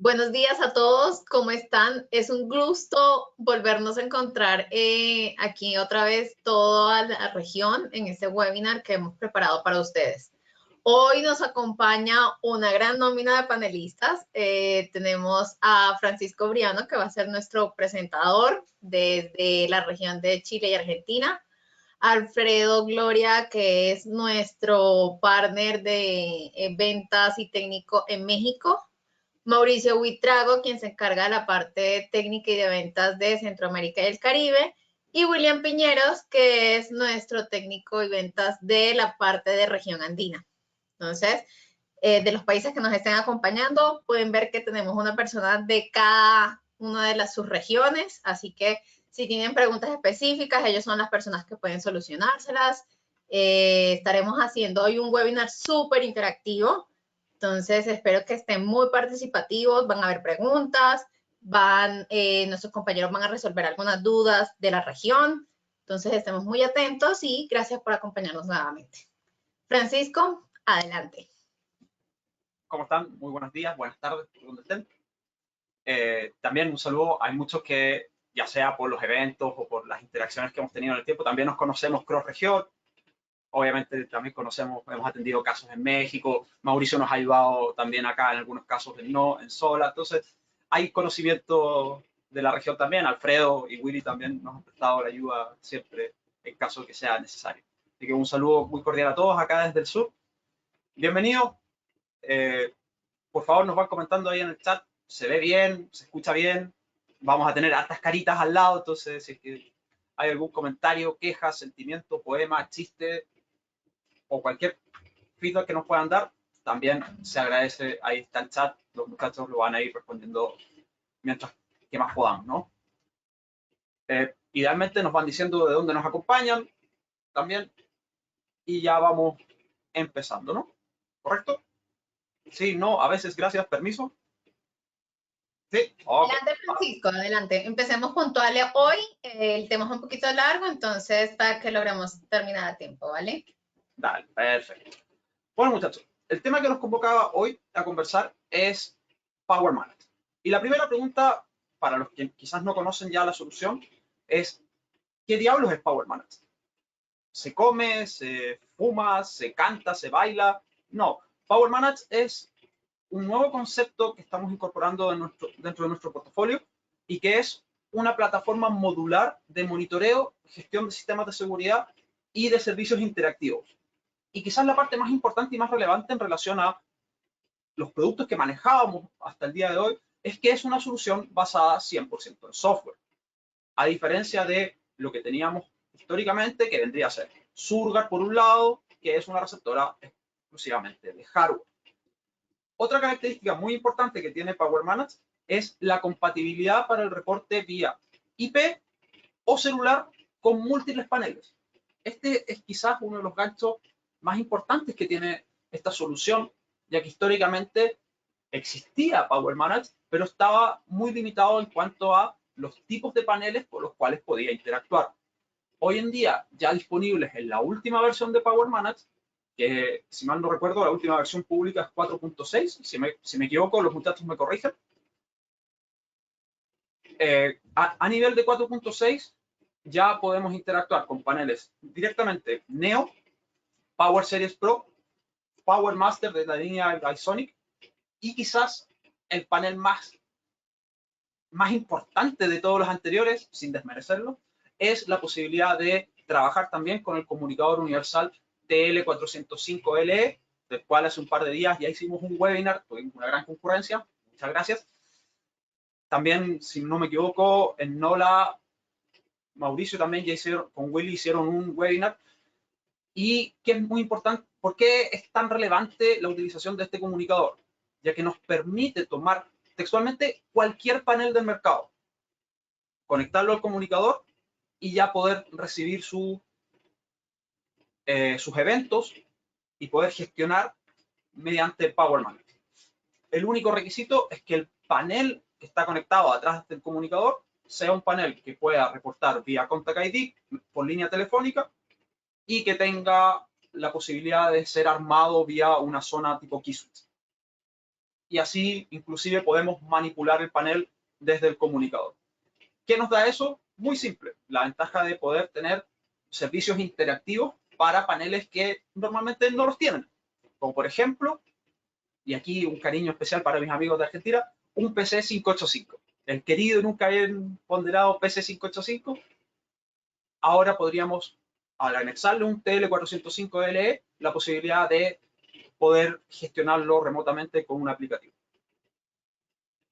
Buenos días a todos, ¿cómo están? Es un gusto volvernos a encontrar aquí otra vez toda la región en este webinar que hemos preparado para ustedes. Hoy nos acompaña una gran nómina de panelistas. Tenemos a Francisco Briano, que va a ser nuestro presentador desde la región de Chile y Argentina. Alfredo Gloria, que es nuestro partner de ventas y técnico en México. Mauricio Huitrago, quien se encarga de la parte técnica y de ventas de Centroamérica y el Caribe, y William Piñeros, que es nuestro técnico y ventas de la parte de región andina. Entonces, de los países que nos estén acompañando, pueden ver que tenemos una persona de cada una de sus regiones, así que si tienen preguntas específicas, ellos son las personas que pueden solucionárselas. Estaremos haciendo hoy un webinar súper interactivo. Entonces, espero que estén muy participativos, van a haber preguntas, nuestros compañeros van a resolver algunas dudas de la región. Entonces, estemos muy atentos y gracias por acompañarnos nuevamente. Francisco, adelante. ¿Cómo están? Muy buenos días, buenas tardes, por donde estén. También un saludo, hay muchos que, ya sea por los eventos o por las interacciones que hemos tenido en el tiempo, también nos conocemos cross-región. Obviamente también hemos atendido casos en México, Mauricio nos ha ayudado también acá en algunos casos en Sola, entonces hay conocimiento de la región también, Alfredo y Willy también nos han prestado la ayuda siempre en caso de que sea necesario. Así que un saludo muy cordial a todos acá desde el sur. Bienvenidos. Por favor, nos van comentando ahí en el chat. ¿Se ve bien? ¿Se escucha bien? Vamos a tener hartas caritas al lado, entonces si es que hay algún comentario, queja, sentimiento, poema, chiste o cualquier feedback que nos puedan dar, también se agradece. Ahí está el chat, los muchachos lo van a ir respondiendo mientras que más podamos, ¿no? Idealmente nos van diciendo de dónde nos acompañan también y ya vamos empezando, ¿no? ¿Correcto? Sí, no, a veces, gracias, permiso. Sí, okay. Adelante, Francisco, adelante. Empecemos puntuales hoy. El tema es un poquito largo, entonces para que logremos terminar a tiempo, ¿vale? Dale, perfecto. Bueno, muchachos, el tema que nos convocaba hoy a conversar es Power Management. Y la primera pregunta, para los que quizás no conocen ya la solución, es ¿qué diablos es Power Management? ¿Se come, se fuma, se canta, se baila? No, Power Management es un nuevo concepto que estamos incorporando dentro de nuestro portafolio y que es una plataforma modular de monitoreo, gestión de sistemas de seguridad y de servicios interactivos. Y quizás la parte más importante y más relevante en relación a los productos que manejábamos hasta el día de hoy es que es una solución basada 100% en software. A diferencia de lo que teníamos históricamente, que vendría a ser Surgar por un lado, que es una receptora exclusivamente de hardware. Otra característica muy importante que tiene Power Management es la compatibilidad para el reporte vía IP o celular con múltiples paneles. Este es quizás uno de los ganchos más importantes que tiene esta solución, ya que históricamente existía Power Management, pero estaba muy limitado en cuanto a los tipos de paneles con los cuales podía interactuar. Hoy en día, ya disponibles en la última versión de Power Management, que si mal no recuerdo, la última versión pública es 4.6, si me equivoco, los muchachos me corrigen. A nivel de 4.6, ya podemos interactuar con paneles directamente Neo, Power Series Pro, Power Master de la línea Isonic y quizás el panel más importante de todos los anteriores, sin desmerecerlo, es la posibilidad de trabajar también con el comunicador universal TL405LE, del cual hace un par de días ya hicimos un webinar, tuvimos una gran concurrencia, muchas gracias. También, si no me equivoco, en NOLA, Mauricio también ya hicieron, con Willy hicieron un webinar. Y que es muy importante, ¿por qué es tan relevante la utilización de este comunicador? Ya que nos permite tomar textualmente cualquier panel del mercado, conectarlo al comunicador y ya poder recibir sus eventos y poder gestionar mediante Power Management. El único requisito es que el panel que está conectado atrás del comunicador sea un panel que pueda reportar vía Contact ID por línea telefónica y que tenga la posibilidad de ser armado vía una zona tipo key switch. y así inclusive podemos manipular el panel desde el comunicador. ¿Qué nos da eso? Muy simple, la ventaja de poder tener servicios interactivos para paneles que normalmente no los tienen, como por ejemplo, y aquí un cariño especial para mis amigos de Argentina, un PC 585. El querido y nunca bien ponderado PC 585. Ahora podríamos, al anexarle un TL405LE, la posibilidad de poder gestionarlo remotamente con un aplicativo.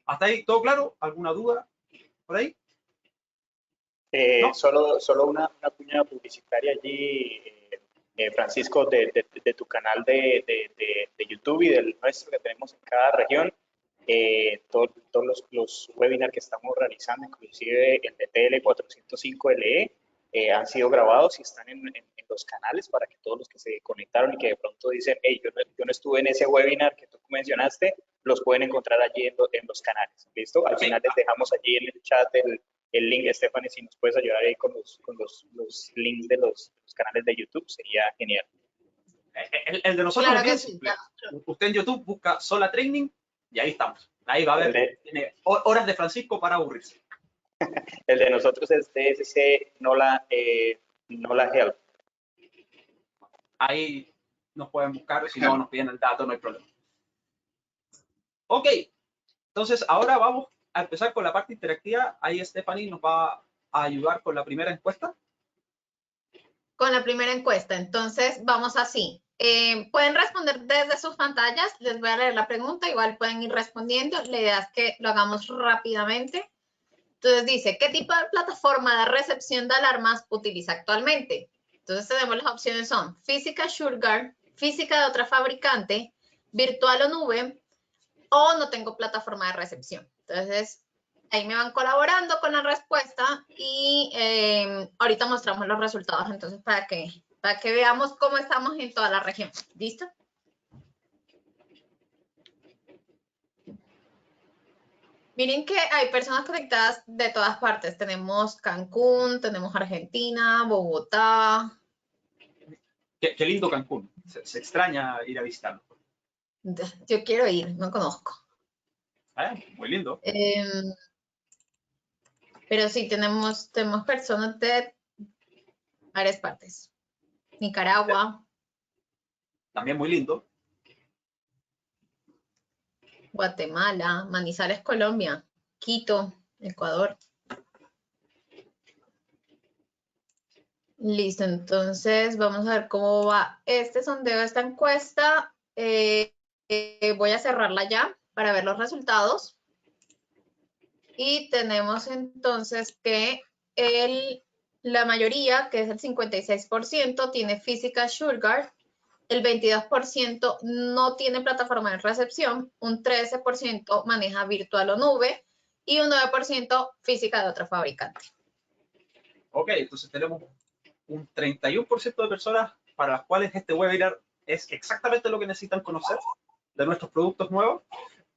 ¿Hasta ahí todo claro? ¿Alguna duda por ahí? ¿No? Solo una cuña publicitaria allí, Francisco, de tu canal de YouTube y del nuestro que tenemos en cada región. Todos los webinars que estamos realizando, inclusive el de TL405LE, han sido grabados y están en los canales para que todos los que se conectaron y que de pronto dicen, hey, yo no estuve en ese webinar que tú mencionaste, los pueden encontrar allí en los canales. ¿Listo? Al final les dejamos allí en el chat el link. Stephanie, si nos puedes ayudar ahí con los links de los canales de YouTube, sería genial. El de nosotros Claro es bien que sí, simple. Usted en YouTube busca Sola Training y ahí estamos. Ahí va a ver, tiene horas de Francisco para aburrirse. El de nosotros es DSC Nola Help. Ahí nos pueden buscar, si no nos piden el dato, no hay problema. Ok, entonces ahora vamos a empezar con la parte interactiva. Ahí Stephanie nos va a ayudar con la primera encuesta. Con la primera encuesta. Entonces, vamos así. Pueden responder desde sus pantallas. Les voy a leer la pregunta. Igual pueden ir respondiendo. La idea es que lo hagamos rápidamente. Entonces, dice, ¿qué tipo de plataforma de recepción de alarmas utiliza actualmente? Entonces, tenemos las opciones son física SureGuard, física de otra fabricante, virtual o nube, o no tengo plataforma de recepción. Entonces, ahí me van colaborando con la respuesta y ahorita mostramos los resultados, entonces para que veamos cómo estamos en toda la región. ¿Listo? Miren que hay personas conectadas de todas partes. Tenemos Cancún, tenemos Argentina, Bogotá. Qué lindo Cancún. Se extraña ir a visitarlo. Yo quiero ir, no conozco. Muy lindo. Pero sí, tenemos personas de varias partes. Nicaragua. También muy lindo. Guatemala, Manizales, Colombia, Quito, Ecuador. Listo, entonces vamos a ver cómo va este sondeo, esta encuesta. Voy a cerrarla ya para ver los resultados. Y tenemos entonces que la mayoría, que es el 56%, tiene física SureGuard. El 22% no tiene plataforma de recepción, un 13% maneja virtual o nube y un 9% física de otro fabricante. Ok, entonces tenemos un 31% de personas para las cuales este webinar es exactamente lo que necesitan conocer de nuestros productos nuevos,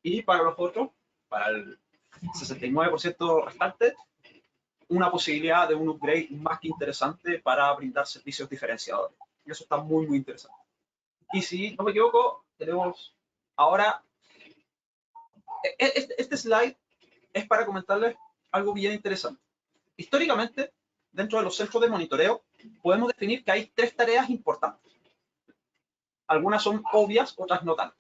y para los otros, para el 69% restante, una posibilidad de un upgrade más que interesante para brindar servicios diferenciadores. Y eso está muy, muy interesante. Y si no me equivoco, tenemos ahora, este slide es para comentarles algo bien interesante. Históricamente, dentro de los centros de monitoreo, podemos definir que hay tres tareas importantes. Algunas son obvias, otras no tanto.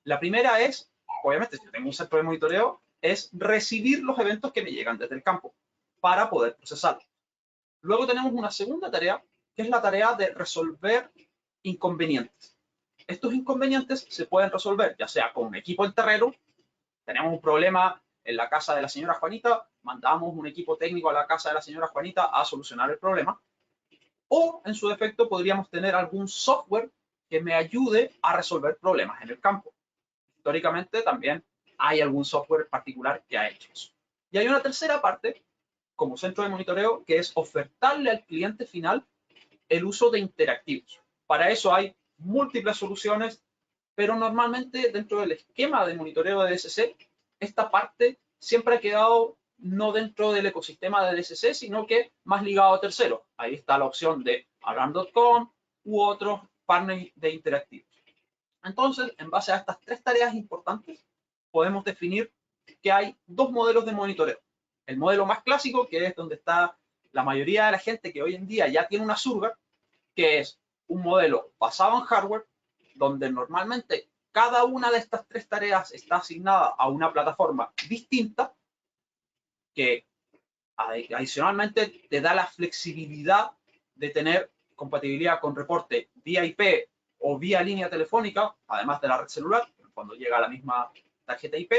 La primera es, obviamente, si yo tengo un centro de monitoreo, es recibir los eventos que me llegan desde el campo para poder procesarlos. Luego tenemos una segunda tarea, que es la tarea de resolver inconvenientes. Estos inconvenientes se pueden resolver ya sea con un equipo en terreno. Tenemos un problema en la casa de la señora Juanita, mandamos un equipo técnico a la casa de la señora Juanita a solucionar el problema. O, en su defecto, podríamos tener algún software que me ayude a resolver problemas en el campo. Históricamente también hay algún software particular que ha hecho eso. Y hay una tercera parte, como centro de monitoreo, que es ofertarle al cliente final el uso de interactivos. Para eso hay múltiples soluciones, pero normalmente dentro del esquema de monitoreo de DSC, esta parte siempre ha quedado no dentro del ecosistema de DSC, sino que más ligado a terceros. Ahí está la opción de Alarm.com u otros partners de interactivos. Entonces, en base a estas tres tareas importantes, podemos definir que hay dos modelos de monitoreo. El modelo más clásico, que es donde está la mayoría de la gente que hoy en día ya tiene una Surgar, que es un modelo basado en hardware, donde normalmente cada una de estas tres tareas está asignada a una plataforma distinta, que adicionalmente te da la flexibilidad de tener compatibilidad con reporte vía IP o vía línea telefónica, además de la red celular, cuando llega a la misma tarjeta IP,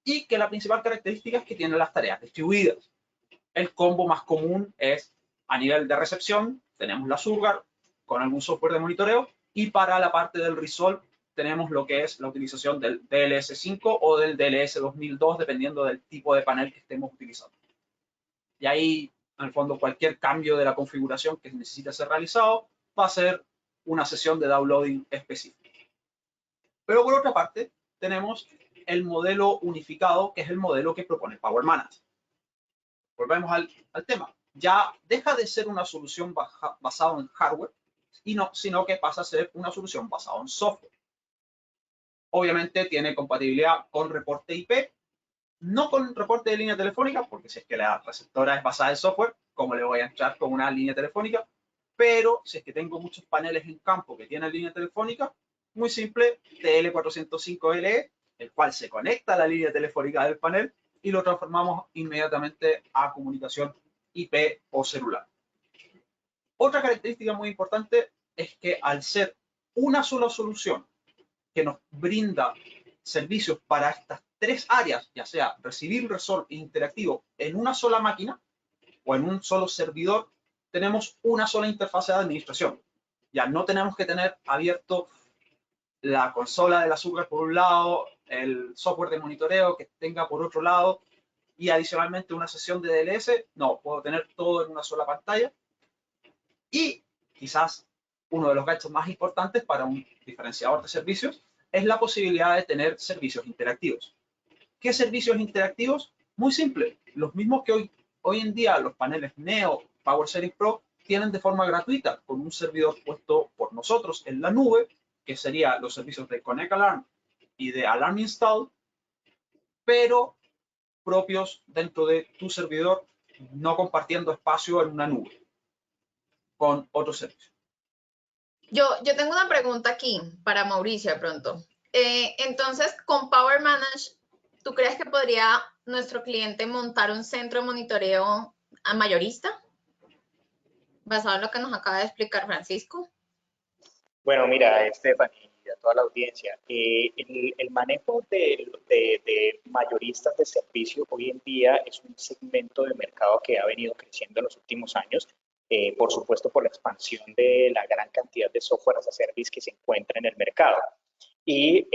y que la principal característica es que tiene las tareas distribuidas. El combo más común es a nivel de recepción, tenemos la Surgar con algún software de monitoreo, y para la parte del Resolve tenemos lo que es la utilización del DLS5 o del DLS 2002, dependiendo del tipo de panel que estemos utilizando. Y ahí, en el fondo, cualquier cambio de la configuración que necesite ser realizado va a ser una sesión de downloading específica. Pero por otra parte, tenemos el modelo unificado, que es el modelo que propone PowerManage. Volvemos al tema. Ya deja de ser una solución basada en hardware, sino que pasa a ser una solución basada en software. Obviamente tiene compatibilidad con reporte IP, no con reporte de línea telefónica, porque si es que la receptora es basada en software, ¿cómo le voy a entrar con una línea telefónica? Pero si es que tengo muchos paneles en campo que tienen línea telefónica, muy simple, TL405LE, el cual se conecta a la línea telefónica del panel y lo transformamos inmediatamente a comunicación IP o celular. Otra característica muy importante es que al ser una sola solución que nos brinda servicios para estas tres áreas, ya sea recibir, resolver e interactivo en una sola máquina o en un solo servidor, tenemos una sola interfaz de administración. Ya no tenemos que tener abierto la consola de la Surgar por un lado, el software de monitoreo que tenga por otro lado y adicionalmente una sesión de DLS. No, puedo tener todo en una sola pantalla. Y quizás uno de los ganchos más importantes para un diferenciador de servicios es la posibilidad de tener servicios interactivos. ¿Qué servicios interactivos? Muy simple, los mismos que hoy en día los paneles Neo, Power Series Pro tienen de forma gratuita, con un servidor puesto por nosotros en la nube, que serían los servicios de Connect Alarm y de Alarm Install, pero propios dentro de tu servidor, no compartiendo espacio en una nube con otros servicios. Yo tengo una pregunta aquí para Mauricio de pronto. Entonces, con PowerManage, ¿tú crees que podría nuestro cliente montar un centro de monitoreo a mayorista? Basado en lo que nos acaba de explicar Francisco. Bueno, mira, Stephanie y a toda la audiencia, el manejo de mayoristas de servicio hoy en día es un segmento de mercado que ha venido creciendo en los últimos años, por supuesto por la expansión de la gran cantidad de software as a service que se encuentra en el mercado. Y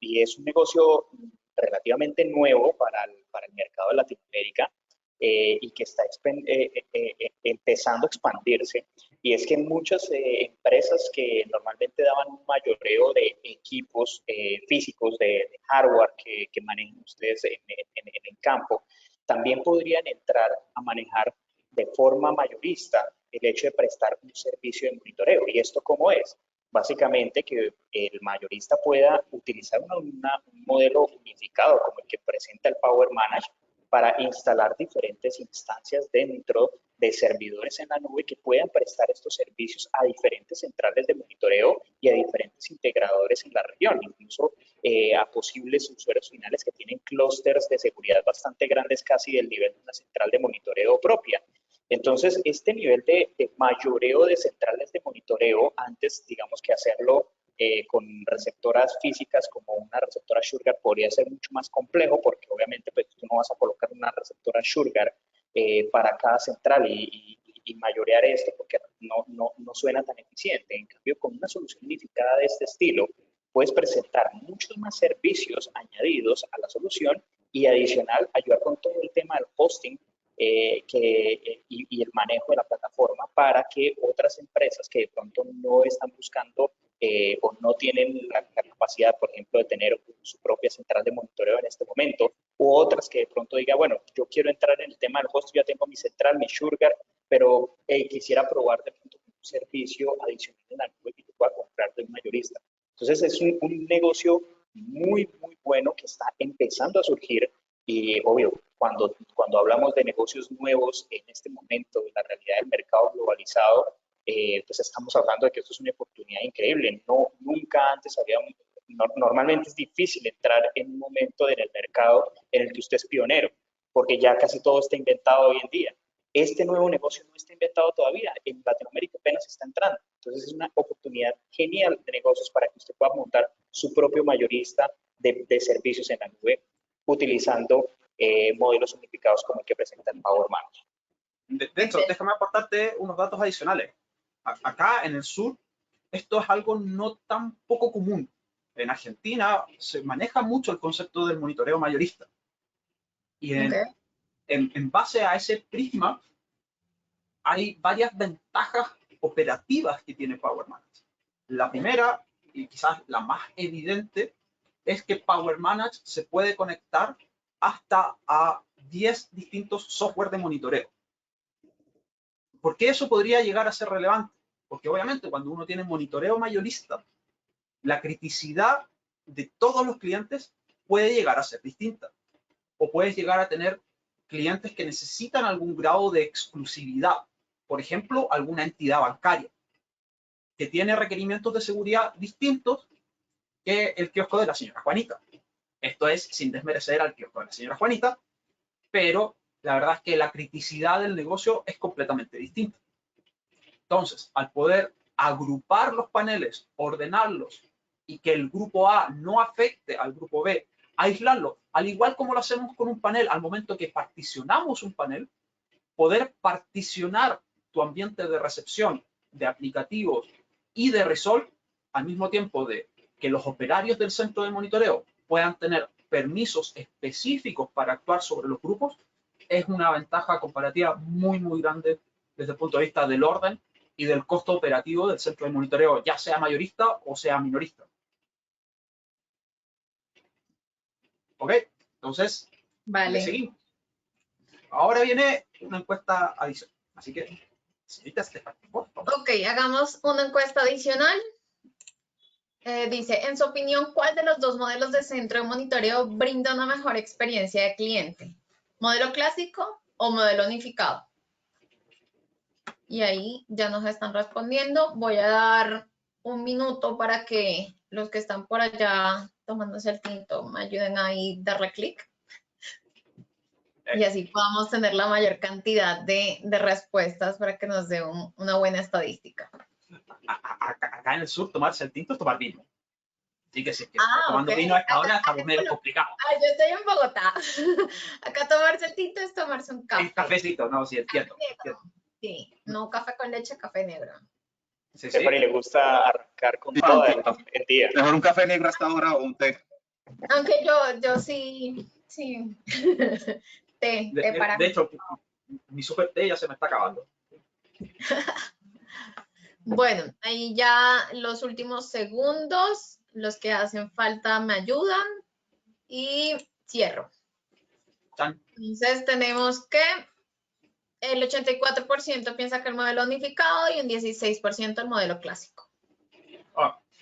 es un negocio relativamente nuevo para el mercado de Latinoamérica y que está empezando a expandirse. Y es que muchas empresas que normalmente daban un mayoreo de equipos físicos, de hardware que manejan ustedes en el campo, también podrían entrar a manejar de forma mayorista el hecho de prestar un servicio de monitoreo. ¿Y esto cómo es? Básicamente que el mayorista pueda utilizar un modelo unificado como el que presenta el PowerManage para instalar diferentes instancias dentro de servidores en la nube que puedan prestar estos servicios a diferentes centrales de monitoreo y a diferentes integradores en la región, incluso a posibles usuarios finales que tienen clústeres de seguridad bastante grandes, casi del nivel de una central de monitoreo propia. Entonces, este nivel de mayoreo de centrales de monitoreo, antes, digamos que hacerlo con receptoras físicas como una receptora Sugar podría ser mucho más complejo porque obviamente pues, tú no vas a colocar una receptora Sugar para cada central y mayorear esto porque no suena tan eficiente. En cambio, con una solución unificada de este estilo, puedes presentar muchos más servicios añadidos a la solución y adicional ayudar con todo el tema del hosting y el manejo de la plataforma para que otras empresas que de pronto no están buscando o no tienen la capacidad, por ejemplo, de tener su propia central de monitoreo en este momento, u otras que de pronto digan, bueno, yo quiero entrar en el tema del host, ya tengo mi central, mi Sugar, pero quisiera probar de pronto un servicio adicional en la nube que yo pueda comprar de un mayorista. Entonces es un negocio muy, muy bueno que está empezando a surgir. Y obvio, cuando hablamos de negocios nuevos en este momento, en la realidad del mercado globalizado, pues estamos hablando de que esto es una oportunidad increíble. No, nunca antes normalmente es difícil entrar en un momento en el mercado en el que usted es pionero, porque ya casi todo está inventado hoy en día. Este nuevo negocio no está inventado todavía, en Latinoamérica apenas está entrando. Entonces es una oportunidad genial de negocios para que usted pueda montar su propio mayorista de servicios en la nube utilizando modelos unificados como el que presenta el Power Manager. De hecho, déjame aportarte unos datos adicionales. Acá en el sur, esto es algo no tan poco común. En Argentina se maneja mucho el concepto del monitoreo mayorista. Y en base a ese prisma, hay varias ventajas operativas que tiene Power Manage. La primera, y quizás la más evidente, es que Power Manage se puede conectar hasta a 10 distintos software de monitoreo. ¿Por qué eso podría llegar a ser relevante? Porque obviamente cuando uno tiene monitoreo mayorista, la criticidad de todos los clientes puede llegar a ser distinta. O puedes llegar a tener clientes que necesitan algún grado de exclusividad. Por ejemplo, alguna entidad bancaria que tiene requerimientos de seguridad distintos que el kiosco de la señora Juanita. Esto es sin desmerecer al kiosco de la señora Juanita, pero la verdad es que la criticidad del negocio es completamente distinta. Entonces, al poder agrupar los paneles, ordenarlos y que el grupo A no afecte al grupo B, aislarlo, al igual como lo hacemos con un panel, al momento que particionamos un panel, poder particionar tu ambiente de recepción, de aplicativos y de Resolve, al mismo tiempo de que los operarios del centro de monitoreo puedan tener permisos específicos para actuar sobre los grupos, es una ventaja comparativa muy, muy grande desde el punto de vista del orden y del costo operativo del centro de monitoreo, ya sea mayorista o sea minorista. ¿Ok? Entonces, Vale. seguimos. Ahora viene una encuesta adicional. Así que, señorita Stephanie, por favor. Ok, hagamos una encuesta adicional. Dice, en su opinión, ¿cuál de los dos modelos de centro de monitoreo brinda una mejor experiencia de cliente? ¿Modelo clásico o modelo unificado? Y ahí ya nos están respondiendo. Voy a dar un minuto para que los que están por allá tomándose el tinto me ayuden ahí a darle clic. Y así podamos tener la mayor cantidad de respuestas para que nos dé una buena estadística. Acá en el sur, tomarse el tinto es tomar vino. Así que si es que tomando okay. vino a esta hora, estamos medio complicados. Yo estoy en Bogotá. Acá tomarse el tinto es tomarse un café. El cafecito, no, sí, entiendo. Sí, no café con leche, café negro. Sí, Stephanie le gusta arrancar con todo el día. Mejor un café negro hasta ahora o un té. Aunque yo sí. té para de hecho, mi super té ya se me está acabando. Bueno, ahí ya los últimos segundos, los que hacen falta me ayudan y cierro. Entonces tenemos que el 84% piensa que el modelo unificado y un 16% el modelo clásico.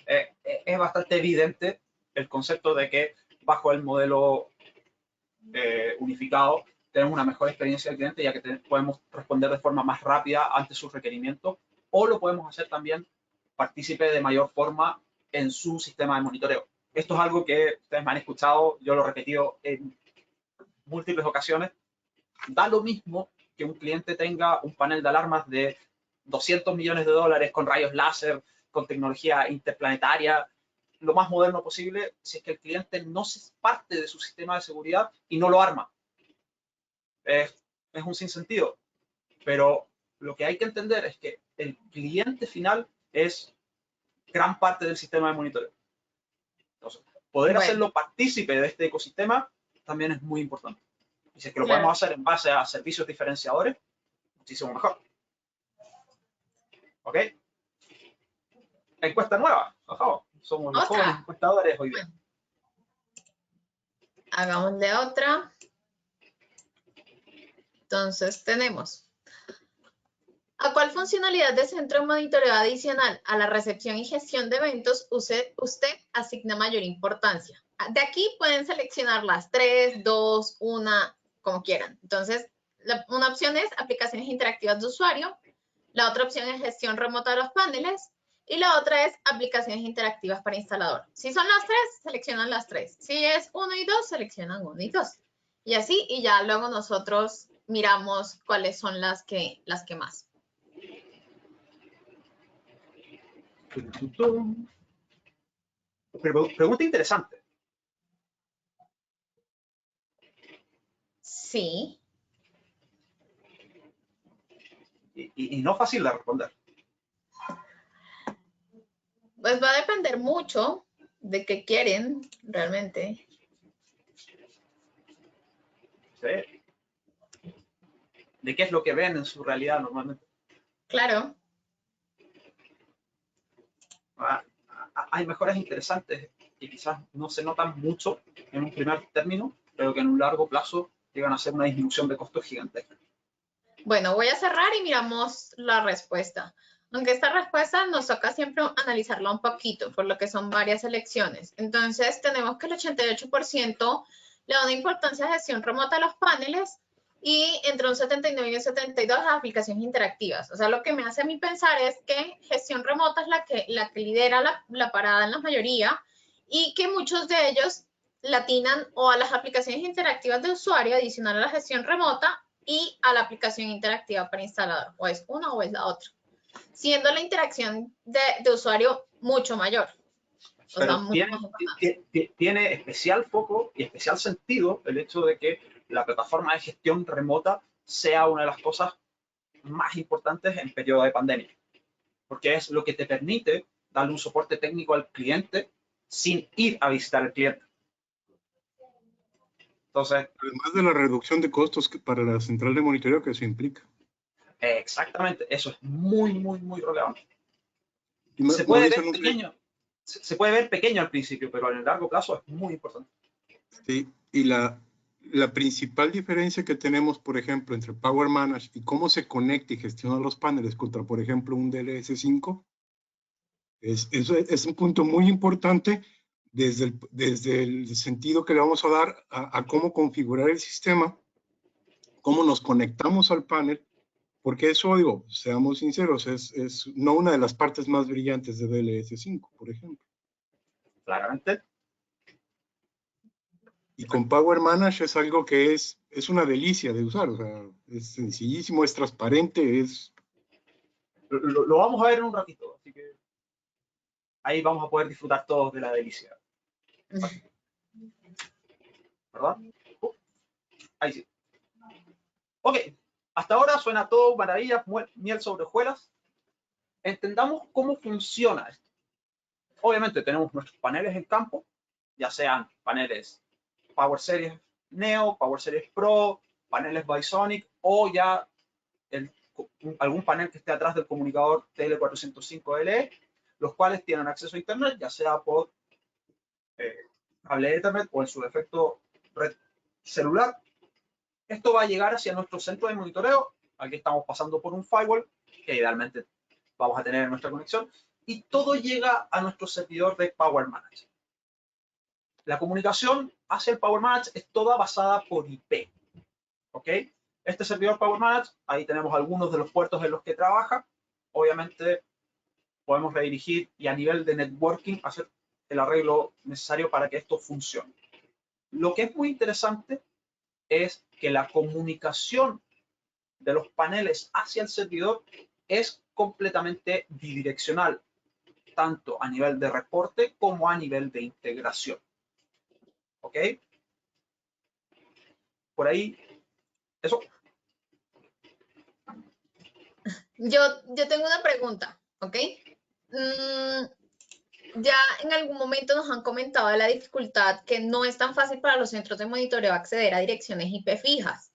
Es bastante evidente el concepto de que bajo el modelo unificado tenemos una mejor experiencia del cliente, ya que podemos responder de forma más rápida ante sus requerimientos, o lo podemos hacer también partícipe de mayor forma en su sistema de monitoreo. Esto es algo que ustedes me han escuchado, yo lo he repetido en múltiples ocasiones. Da lo mismo que un cliente tenga un panel de alarmas de 200 millones de dólares con rayos láser, con tecnología interplanetaria, lo más moderno posible, si es que el cliente no es parte de su sistema de seguridad y no lo arma. Es un sinsentido. Pero lo que hay que entender es que el cliente final es gran parte del sistema de monitoreo. Entonces, poder hacerlo partícipe de este ecosistema también es muy importante. Y si es que lo podemos hacer en base a servicios diferenciadores, muchísimo mejor. ¿Ok? Encuesta nueva. Ojo, somos los jóvenes encuestadores hoy día. Hagámosle otra. Entonces tenemos ¿A cuál funcionalidad de centro de monitoreo adicional a la recepción y gestión de eventos usted asigna mayor importancia? De aquí pueden seleccionar las 3, 2, 1, como quieran. Entonces, una opción es aplicaciones interactivas de usuario, la otra opción es gestión remota de los paneles y la otra es aplicaciones interactivas para instalador. Si son las 3, seleccionan las 3. Si es 1 y 2, seleccionan 1 y 2. Y así, y ya luego nosotros miramos cuáles son las que más. Pregunta interesante. Sí. Y no fácil de responder. Pues va a depender mucho de qué quieren realmente. ¿Sí? ¿De qué es lo que ven en su realidad normalmente? Claro. Hay mejoras interesantes que quizás no se notan mucho en un primer término, pero que en un largo plazo llegan a ser una disminución de costos gigantesca. Bueno, voy a cerrar y miramos la respuesta. Aunque esta respuesta nos toca siempre analizarla un poquito, por lo que son varias elecciones. Entonces, tenemos que el 88% le da una importancia a gestión remota de los paneles y entre un 79 y un 72 a aplicaciones interactivas. O sea, lo que me hace a mí pensar es que gestión remota es la que lidera la parada en la mayoría y que muchos de ellos latinan o a las aplicaciones interactivas de usuario adicional a la gestión remota y a la aplicación interactiva para instalador. O es una o es la otra. Siendo la interacción de usuario mucho mayor. O sea, mucho más importante. Tiene especial foco y especial sentido el hecho de que la plataforma de gestión remota sea una de las cosas más importantes en periodo de pandemia. Porque es lo que te permite darle un soporte técnico al cliente sin ir a visitar al cliente. Entonces, además de la reducción de costos para la central de monitoreo que eso implica. Exactamente, eso es muy, muy, muy relevante. Y se puede ver pequeño al principio, pero a largo plazo es muy importante. Sí, y la principal diferencia que tenemos, por ejemplo, entre Power Manage y cómo se conecta y gestiona los paneles contra, por ejemplo, un DLS5, es un punto muy importante desde el sentido que le vamos a dar a cómo configurar el sistema, cómo nos conectamos al panel, porque eso, digo, seamos sinceros, es no una de las partes más brillantes de DLS5, por ejemplo. Claramente. Y con Power Manage es algo que es una delicia de usar, o sea, es sencillísimo, es transparente, es... Lo vamos a ver en un ratito, así que ahí vamos a poder disfrutar todos de la delicia. ¿Verdad? Ahí sí. Ok, hasta ahora suena todo maravillas, miel sobre hojuelas. Entendamos cómo funciona esto. Obviamente tenemos nuestros paneles en campo, ya sean paneles Power Series Neo, Power Series Pro, paneles Bisonic o ya algún panel que esté atrás del comunicador TL405LE, los cuales tienen acceso a Internet, ya sea por cable de Ethernet o en su defecto red celular. Esto va a llegar hacia nuestro centro de monitoreo. Aquí estamos pasando por un firewall que idealmente vamos a tener en nuestra conexión y todo llega a nuestro servidor de Power Manage. La comunicación hacia el Power Manage es toda basada por IP. ¿Ok? Este servidor Power Manage, ahí tenemos algunos de los puertos en los que trabaja. Obviamente podemos redirigir y a nivel de networking hacer el arreglo necesario para que esto funcione. Lo que es muy interesante es que la comunicación de los paneles hacia el servidor es completamente bidireccional, tanto a nivel de reporte como a nivel de integración. ¿Ok? Por ahí, eso. Yo tengo una pregunta, ¿ok? Ya en algún momento nos han comentado de la dificultad que no es tan fácil para los centros de monitoreo acceder a direcciones IP fijas.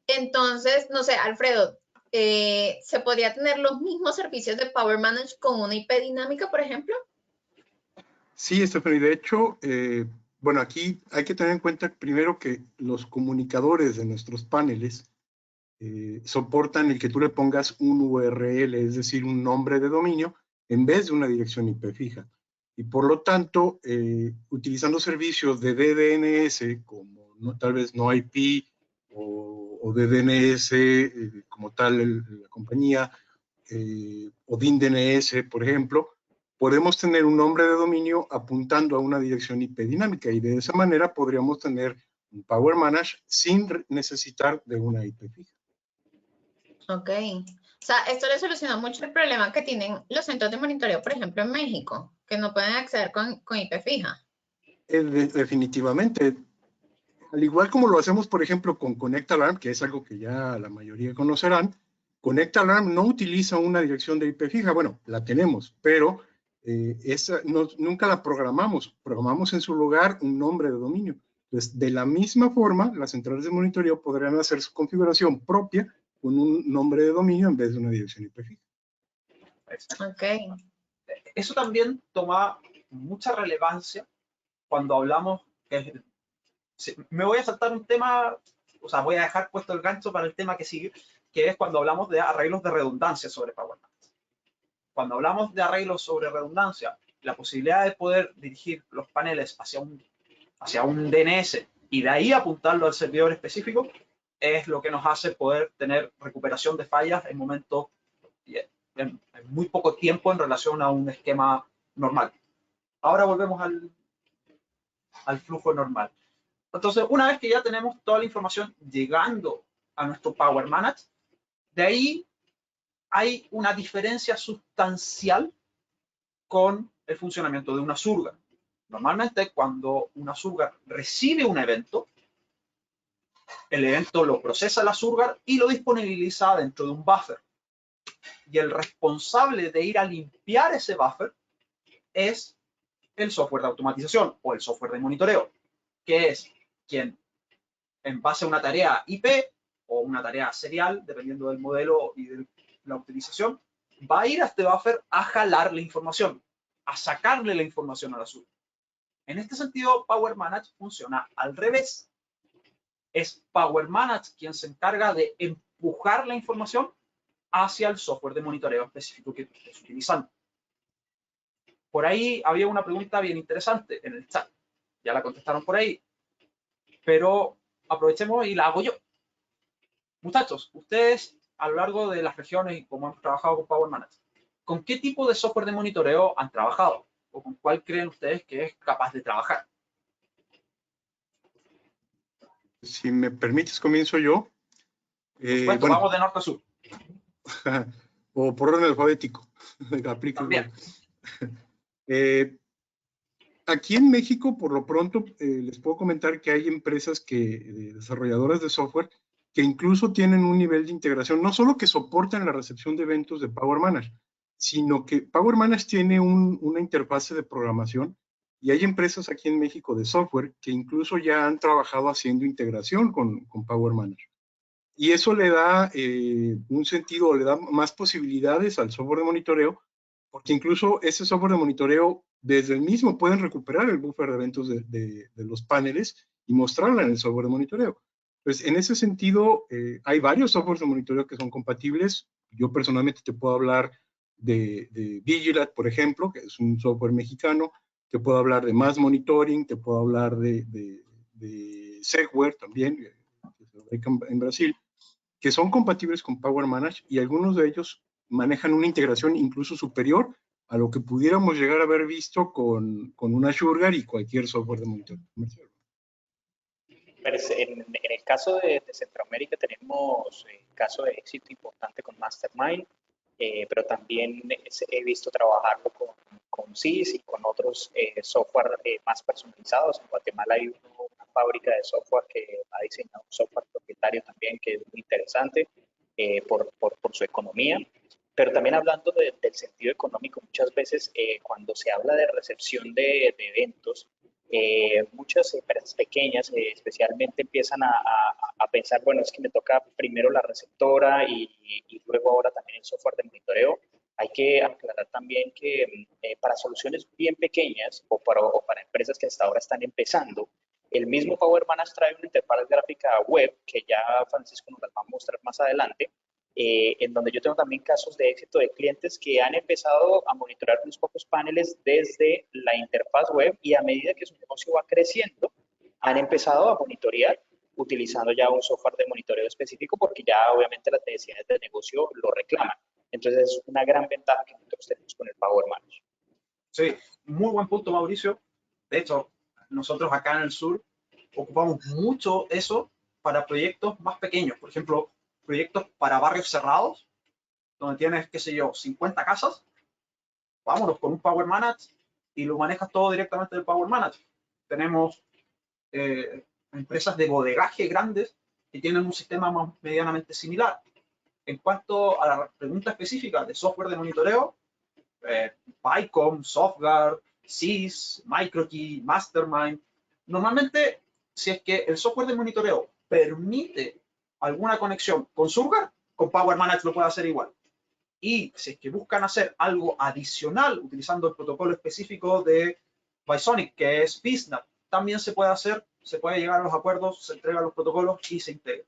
Entonces, no sé, Alfredo, ¿se podría tener los mismos servicios de Power Manage con una IP dinámica, por ejemplo? Sí, Stephanie, de hecho, bueno, aquí hay que tener en cuenta primero que los comunicadores de nuestros paneles soportan el que tú le pongas un URL, es decir, un nombre de dominio, en vez de una dirección IP fija. Y por lo tanto, utilizando servicios de DDNS, como tal vez no IP o DDNS como tal la compañía, o DIN DNS, por ejemplo, podemos tener un nombre de dominio apuntando a una dirección IP dinámica y de esa manera podríamos tener un Power Manage sin necesitar de una IP fija. Ok. O sea, esto le soluciona mucho el problema que tienen los centros de monitoreo, por ejemplo, en México, que no pueden acceder con IP fija. Definitivamente. Al igual como lo hacemos, por ejemplo, con Connect Alarm, que es algo que ya la mayoría conocerán, Connect Alarm no utiliza una dirección de IP fija. Bueno, la tenemos, pero nunca la programamos. Programamos en su lugar un nombre de dominio. Entonces, de la misma forma, las centrales de monitoreo podrían hacer su configuración propia con un nombre de dominio en vez de una dirección IP fija. Ok. Eso también toma mucha relevancia cuando hablamos, me voy a saltar un tema, o sea, voy a dejar puesto el gancho para el tema que sigue, que es cuando hablamos de arreglos de redundancia sobre Power Management. Cuando hablamos de arreglos sobre redundancia, la posibilidad de poder dirigir los paneles hacia un DNS y de ahí apuntarlo al servidor específico es lo que nos hace poder tener recuperación de fallas en momentos, en muy poco tiempo en relación a un esquema normal. Ahora volvemos al flujo normal. Entonces, una vez que ya tenemos toda la información llegando a nuestro Power Manage, de ahí hay una diferencia sustancial con el funcionamiento de una Surgar. Normalmente, cuando una Surgar recibe un evento, el evento lo procesa la Surgar y lo disponibiliza dentro de un buffer. Y el responsable de ir a limpiar ese buffer es el software de automatización o el software de monitoreo, que es quien, en base a una tarea IP o una tarea serial, dependiendo del modelo y de la utilización, va a ir a este buffer a jalar la información, a sacarle la información a la Surgar. En este sentido, Power Manage funciona al revés. Es Power Manage quien se encarga de empujar la información hacia el software de monitoreo específico que tú estés utilizando. Por ahí había una pregunta bien interesante en el chat. Ya la contestaron por ahí. Pero aprovechemos y la hago yo. Muchachos, ustedes a lo largo de las regiones y como han trabajado con Power Manage, ¿con qué tipo de software de monitoreo han trabajado? ¿O con cuál creen ustedes que es capaz de trabajar? Si me permites, comienzo yo. Por supuesto, bueno, vamos de norte a sur. o por orden alfabético. Aplica igual. Aquí en México, por lo pronto, les puedo comentar que hay empresas desarrolladoras de software que incluso tienen un nivel de integración, no solo que soportan la recepción de eventos de Power Manage, sino que Power Manage tiene una interfase de programación y hay empresas aquí en México de software que incluso ya han trabajado haciendo integración con Power Manage. Y eso le da un sentido, le da más posibilidades al software de monitoreo, porque incluso ese software de monitoreo, desde el mismo pueden recuperar el buffer de eventos de los paneles y mostrarla en el software de monitoreo. Pues en ese sentido, hay varios softwares de monitoreo que son compatibles. Yo personalmente te puedo hablar de Vigilat, por ejemplo, que es un software mexicano. Te puedo hablar de Mass Monitoring, te puedo hablar de Segware también, que se fabrica en Brasil, que son compatibles con Power Manage y algunos de ellos manejan una integración incluso superior a lo que pudiéramos llegar a haber visto con una Sugar y cualquier software de monitoreo comercial. En el caso de Centroamérica tenemos caso de éxito importante con Mastermind, pero también he visto trabajarlo con SIS y con otros software más personalizados. En Guatemala hay una fábrica de software que ha diseñado un software propietario también que es muy interesante por su economía. Pero también hablando del sentido económico, muchas veces cuando se habla de recepción de eventos, muchas empresas pequeñas especialmente empiezan a pensar, bueno, es que me toca primero la receptora y luego ahora también el software de monitoreo. Hay que aclarar también que para soluciones bien pequeñas o para empresas que hasta ahora están empezando, El mismo Power Manage trae una interfaz gráfica web, que ya Francisco nos las va a mostrar más adelante, en donde yo tengo también casos de éxito de clientes que han empezado a monitorear unos pocos paneles desde la interfaz web, y a medida que su negocio va creciendo, han empezado a monitorear utilizando ya un software de monitoreo específico, porque ya obviamente las necesidades del negocio lo reclaman. Entonces es una gran ventaja que nosotros tenemos con el Power Manage. Sí, muy buen punto, Mauricio. De hecho, nosotros acá en el sur ocupamos mucho eso para proyectos más pequeños. Por ejemplo, proyectos para barrios cerrados, donde tienes, qué sé yo, 50 casas. Vámonos con un Power Manage y lo manejas todo directamente del Power Manage. Tenemos empresas de bodegaje grandes que tienen un sistema más medianamente similar. En cuanto a la pregunta específica de software de monitoreo, PyCom, SoftGuard, Sys, MicroKey, Mastermind. Normalmente, si es que el software de monitoreo permite alguna conexión con SoftGuard, con Power Manage lo puede hacer igual. Y si es que buscan hacer algo adicional utilizando el protocolo específico de Visonic, que es BizNet, también se puede hacer, se puede llegar a los acuerdos, se entregan los protocolos y se integra.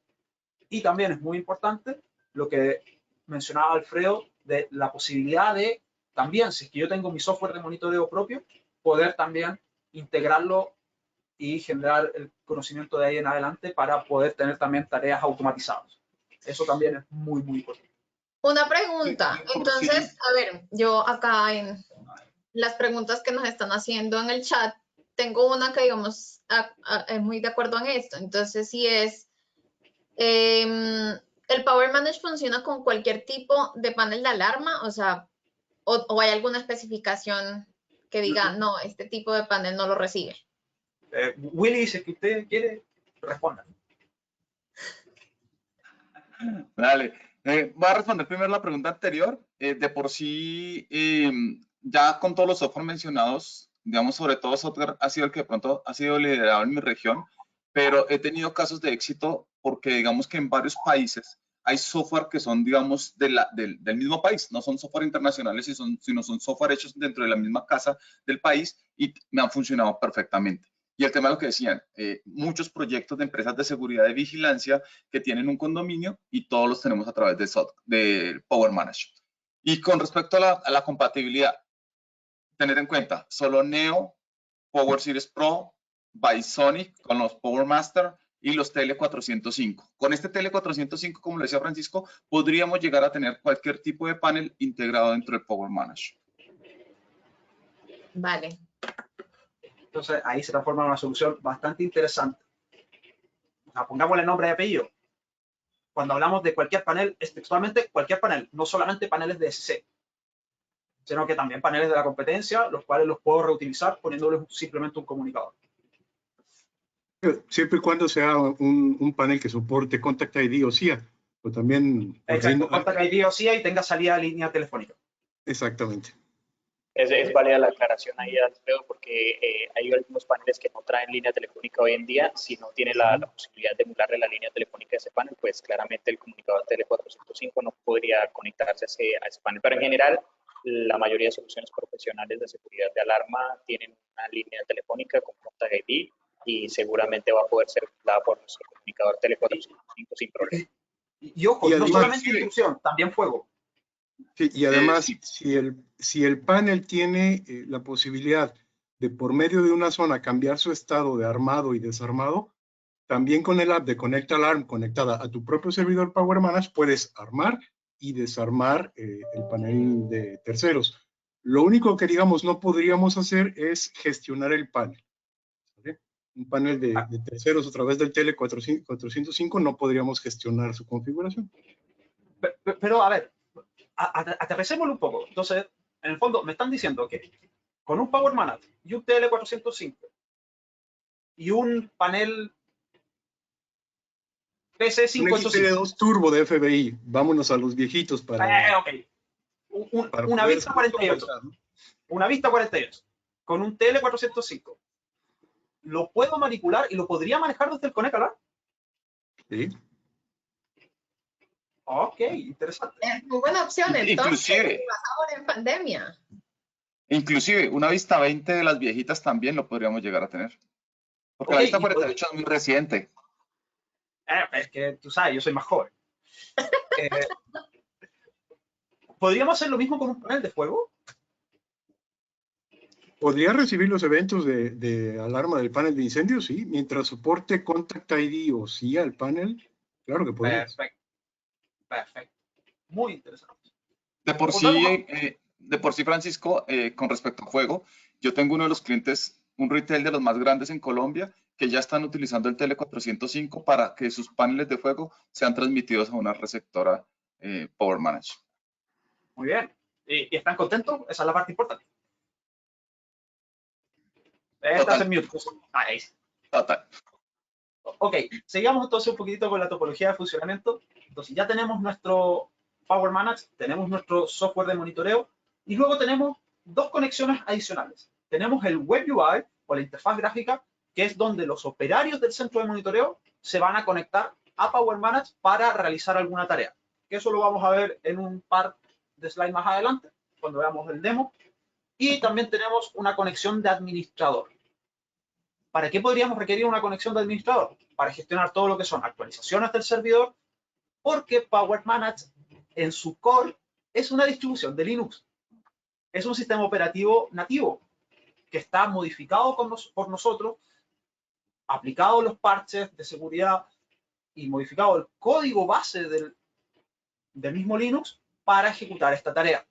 Y también es muy importante lo que mencionaba Alfredo de la posibilidad de también, si es que yo tengo mi software de monitoreo propio, poder también integrarlo y generar el conocimiento de ahí en adelante para poder tener también tareas automatizadas. Eso también es muy, muy importante. Una pregunta. Entonces, a ver, yo acá en las preguntas que nos están haciendo en el chat, tengo una que, digamos, es muy de acuerdo en esto. Entonces, si es, ¿el Power Manage funciona con cualquier tipo de panel de alarma? O sea, o hay alguna especificación que diga, no, este tipo de panel no lo recibe. Willy, si es que usted quiere, responda. Dale. Voy a responder primero la pregunta anterior. De por sí, ya con todos los software mencionados, digamos, sobre todo software ha sido el que de pronto ha sido liderado en mi región, pero he tenido casos de éxito porque digamos que en varios países hay software que son, digamos, del mismo país, no son software internacionales, sino son software hechos dentro de la misma casa del país y me han funcionado perfectamente. Y el tema de lo que decían, muchos proyectos de empresas de seguridad y vigilancia que tienen un condominio y todos los tenemos a través de Power Manage. Y con respecto a la compatibilidad, tener en cuenta, solo Neo, Power Series Pro, Visonic con los Power Master y los TL405. Con este TL405, como le decía Francisco, podríamos llegar a tener cualquier tipo de panel integrado dentro del Power Manage. Vale. Entonces ahí se transforma en una solución bastante interesante. O sea, pongámosle nombre y apellido. Cuando hablamos de cualquier panel, es textualmente cualquier panel, no solamente paneles de SC, sino que también paneles de la competencia, los cuales los puedo reutilizar poniéndoles simplemente un comunicador. Siempre y cuando sea un panel que soporte Contact ID o CIA, o también... Exacto, Contact ID o CIA y tenga salida a línea telefónica. Exactamente. Es válida la aclaración ahí, Alfredo, porque hay algunos paneles que no traen línea telefónica hoy en día. Si no tiene la posibilidad de emularle la línea telefónica de ese panel, pues claramente el comunicador TL405 no podría conectarse a ese panel. Pero en general, la mayoría de soluciones profesionales de seguridad de alarma tienen una línea telefónica con Contact ID y seguramente va a poder ser usada por nuestro comunicador TL405 sin problema. Y ojo, no solamente intrusión, también fuego. Sí, y además, si el panel tiene la posibilidad de, por medio de una zona, cambiar su estado de armado y desarmado, también con el app de Connect Alarm conectada a tu propio servidor Power Manage, puedes armar y desarmar el panel de terceros. Lo único que, digamos, no podríamos hacer es gestionar el panel. ¿Vale? Un panel de terceros a través del TL405 no podríamos gestionar su configuración. Pero a ver, aterricémoslo un poco. Entonces, en el fondo, me están diciendo que con un Power Manage y un TL405 y un panel PC585. Un XL2 Turbo de FBI. Vámonos a los viejitos para... Okay. Una Vista 48. Una Vista 48. Con un TL405. ¿Lo puedo manipular y lo podría manejar desde el Connect Alarm? Sí. Ok, interesante. Es muy buena opción, entonces, Inclusive, más ahora en pandemia. Inclusive, una Vista 20 de las viejitas también lo podríamos llegar a tener. Porque Ok, la vista y 48 es muy reciente. es que tú sabes, yo soy más joven. Eh, ¿Podríamos hacer lo mismo con un panel de fuego? ¿Podría recibir los eventos de alarma del panel de incendio? Sí, mientras soporte Contact ID o sí al panel, claro que podemos. Perfecto, perfecto. Muy interesante. De por sí, Francisco, con respecto a fuego, yo tengo uno de los clientes, un retail de los más grandes en Colombia, que ya están utilizando el Tele 405 para que sus paneles de fuego sean transmitidos a una receptora Power Manage. Muy bien. ¿Y están contentos? Esa es la parte importante. Estás en mute. Ahí. Total. Ok, sigamos entonces un poquitito con la topología de funcionamiento. Entonces ya tenemos nuestro Power Manage, tenemos nuestro software de monitoreo y luego tenemos dos conexiones adicionales. Tenemos el Web UI o la interfaz gráfica, que es donde los operarios del centro de monitoreo se van a conectar a Power Manage para realizar alguna tarea. Que eso lo vamos a ver en un par de slides más adelante, cuando veamos el demo. Y también tenemos una conexión de administrador. ¿Para qué podríamos requerir una conexión de administrador? Para gestionar todo lo que son actualizaciones del servidor, porque Power Manage en su core es una distribución de Linux. Es un sistema operativo nativo que está modificado por nosotros, aplicado los parches de seguridad y modificado el código base del mismo Linux para ejecutar esta tarea.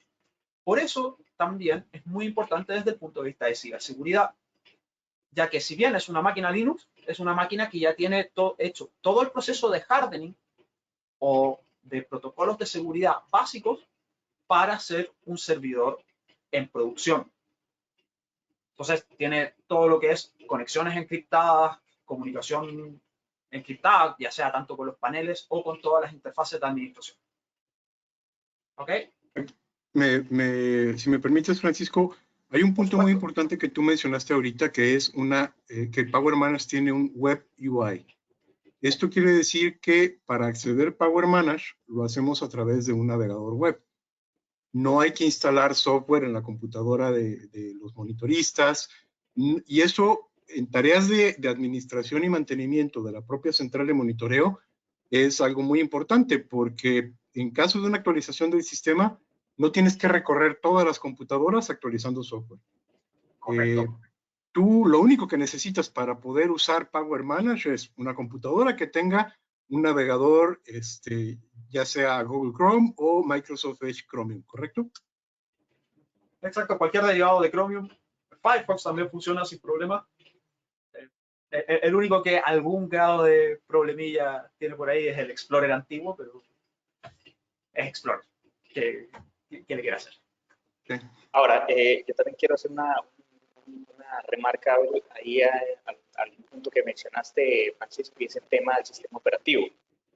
Por eso también es muy importante desde el punto de vista de ciberseguridad, ya que si bien es una máquina Linux, es una máquina que ya tiene hecho todo el proceso de hardening o de protocolos de seguridad básicos para ser un servidor en producción. Entonces, tiene todo lo que es conexiones encriptadas, comunicación encriptada, ya sea tanto con los paneles o con todas las interfaces de administración. ¿Ok? Si me permites, Francisco, hay un punto muy importante que tú mencionaste ahorita, que es que Power Manage tiene un Web UI. Esto quiere decir que para acceder a Power Manage lo hacemos a través de un navegador web. No hay que instalar software en la computadora de los monitoristas. Y eso, en tareas de administración y mantenimiento de la propia central de monitoreo, es algo muy importante porque en caso de una actualización del sistema, no tienes que recorrer todas las computadoras actualizando software. Correcto. Tú lo único que necesitas para poder usar Power Manage es una computadora que tenga un navegador, ya sea Google Chrome o Microsoft Edge Chromium, ¿correcto? Exacto, cualquier derivado de Chromium. Firefox también funciona sin problema. El único que algún grado de problemilla tiene por ahí es el Explorer antiguo, pero es Explorer. ¿Qué le quiere hacer? Sí. Ahora, yo también quiero hacer una remarca ahí al punto que mencionaste, Francisco, y es el tema del sistema operativo.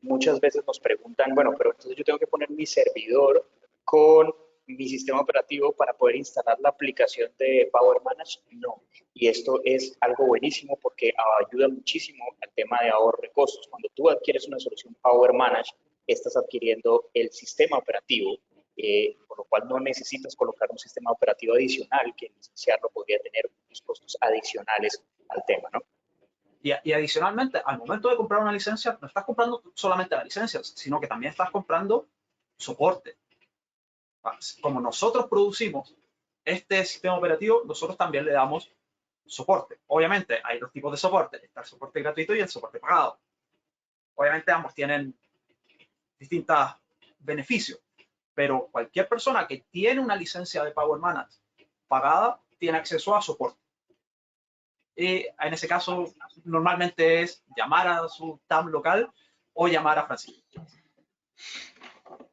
Muchas veces nos preguntan, bueno, pero entonces yo tengo que poner mi servidor con mi sistema operativo para poder instalar la aplicación de Power Manage. No. Y esto es algo buenísimo porque ayuda muchísimo al tema de ahorro de costos. Cuando tú adquieres una solución Power Manage, estás adquiriendo el sistema operativo, por lo cual no necesitas colocar un sistema operativo adicional que iniciarlo podría tener unos costos adicionales al tema, ¿no? Y adicionalmente, al momento de comprar una licencia, no estás comprando solamente la licencia, sino que también estás comprando soporte. Como nosotros producimos este sistema operativo, nosotros también le damos soporte. Obviamente, hay dos tipos de soporte. Está el soporte gratuito y el soporte pagado. Obviamente, ambos tienen distintos beneficios, pero cualquier persona que tiene una licencia de Power Manage pagada tiene acceso a soporte. Y en ese caso, normalmente es llamar a su TAM local o llamar a Francisco.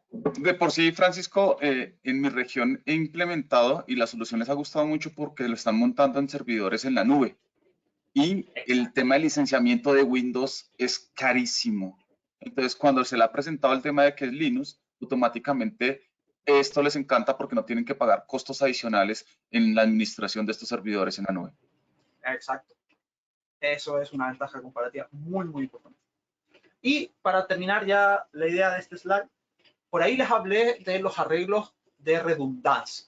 De por sí, Francisco, en mi región he implementado y la solución les ha gustado mucho porque lo están montando en servidores en la nube. Y el tema de licenciamiento de Windows es carísimo. Entonces, cuando se le ha presentado el tema de que es Linux, automáticamente esto les encanta porque no tienen que pagar costos adicionales en la administración de estos servidores en la nube. Exacto. Eso es una ventaja comparativa muy, muy importante. Y para terminar ya la idea de este slide, por ahí les hablé de los arreglos de redundancia.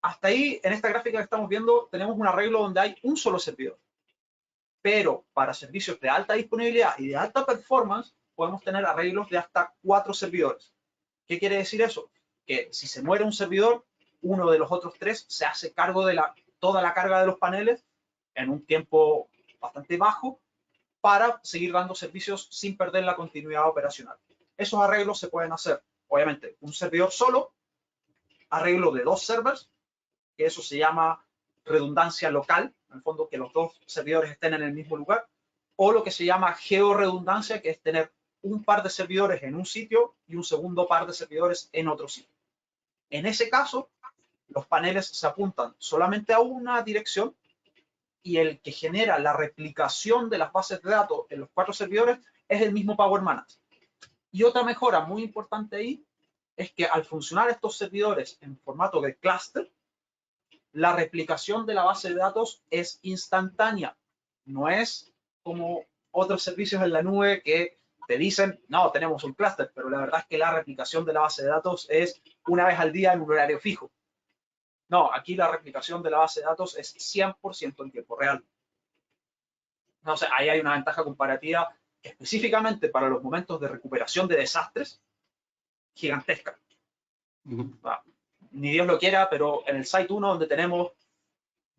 Hasta ahí, en esta gráfica que estamos viendo, tenemos un arreglo donde hay un solo servidor. pero para servicios de alta disponibilidad y de alta performance podemos tener arreglos de hasta 4 servidores. ¿Qué quiere decir eso? Que si se muere un servidor, uno de los otros 3 se hace cargo de toda la carga de los paneles en un tiempo bastante bajo para seguir dando servicios sin perder la continuidad operacional. Esos arreglos se pueden hacer, obviamente, un servidor solo, arreglo de 2 servers, que eso se llama redundancia local, en el fondo que los 2 servidores estén en el mismo lugar, o lo que se llama georredundancia, que es tener un par de servidores en un sitio y un segundo par de servidores en otro sitio. En ese caso, los paneles se apuntan solamente a una dirección y el que genera la replicación de las bases de datos en los 4 servidores es el mismo Power Manager. Y otra mejora muy importante ahí es que al funcionar estos servidores en formato de clúster, la replicación de la base de datos es instantánea. No es como otros servicios en la nube que te dicen, no, tenemos un clúster, pero la verdad es que la replicación de la base de datos es una vez al día en un horario fijo. No, aquí la replicación de la base de datos es 100% en tiempo real. No sé, ahí hay una ventaja comparativa específicamente para los momentos de recuperación de desastres gigantesca. Ni Dios lo quiera, pero en el site 1 donde tenemos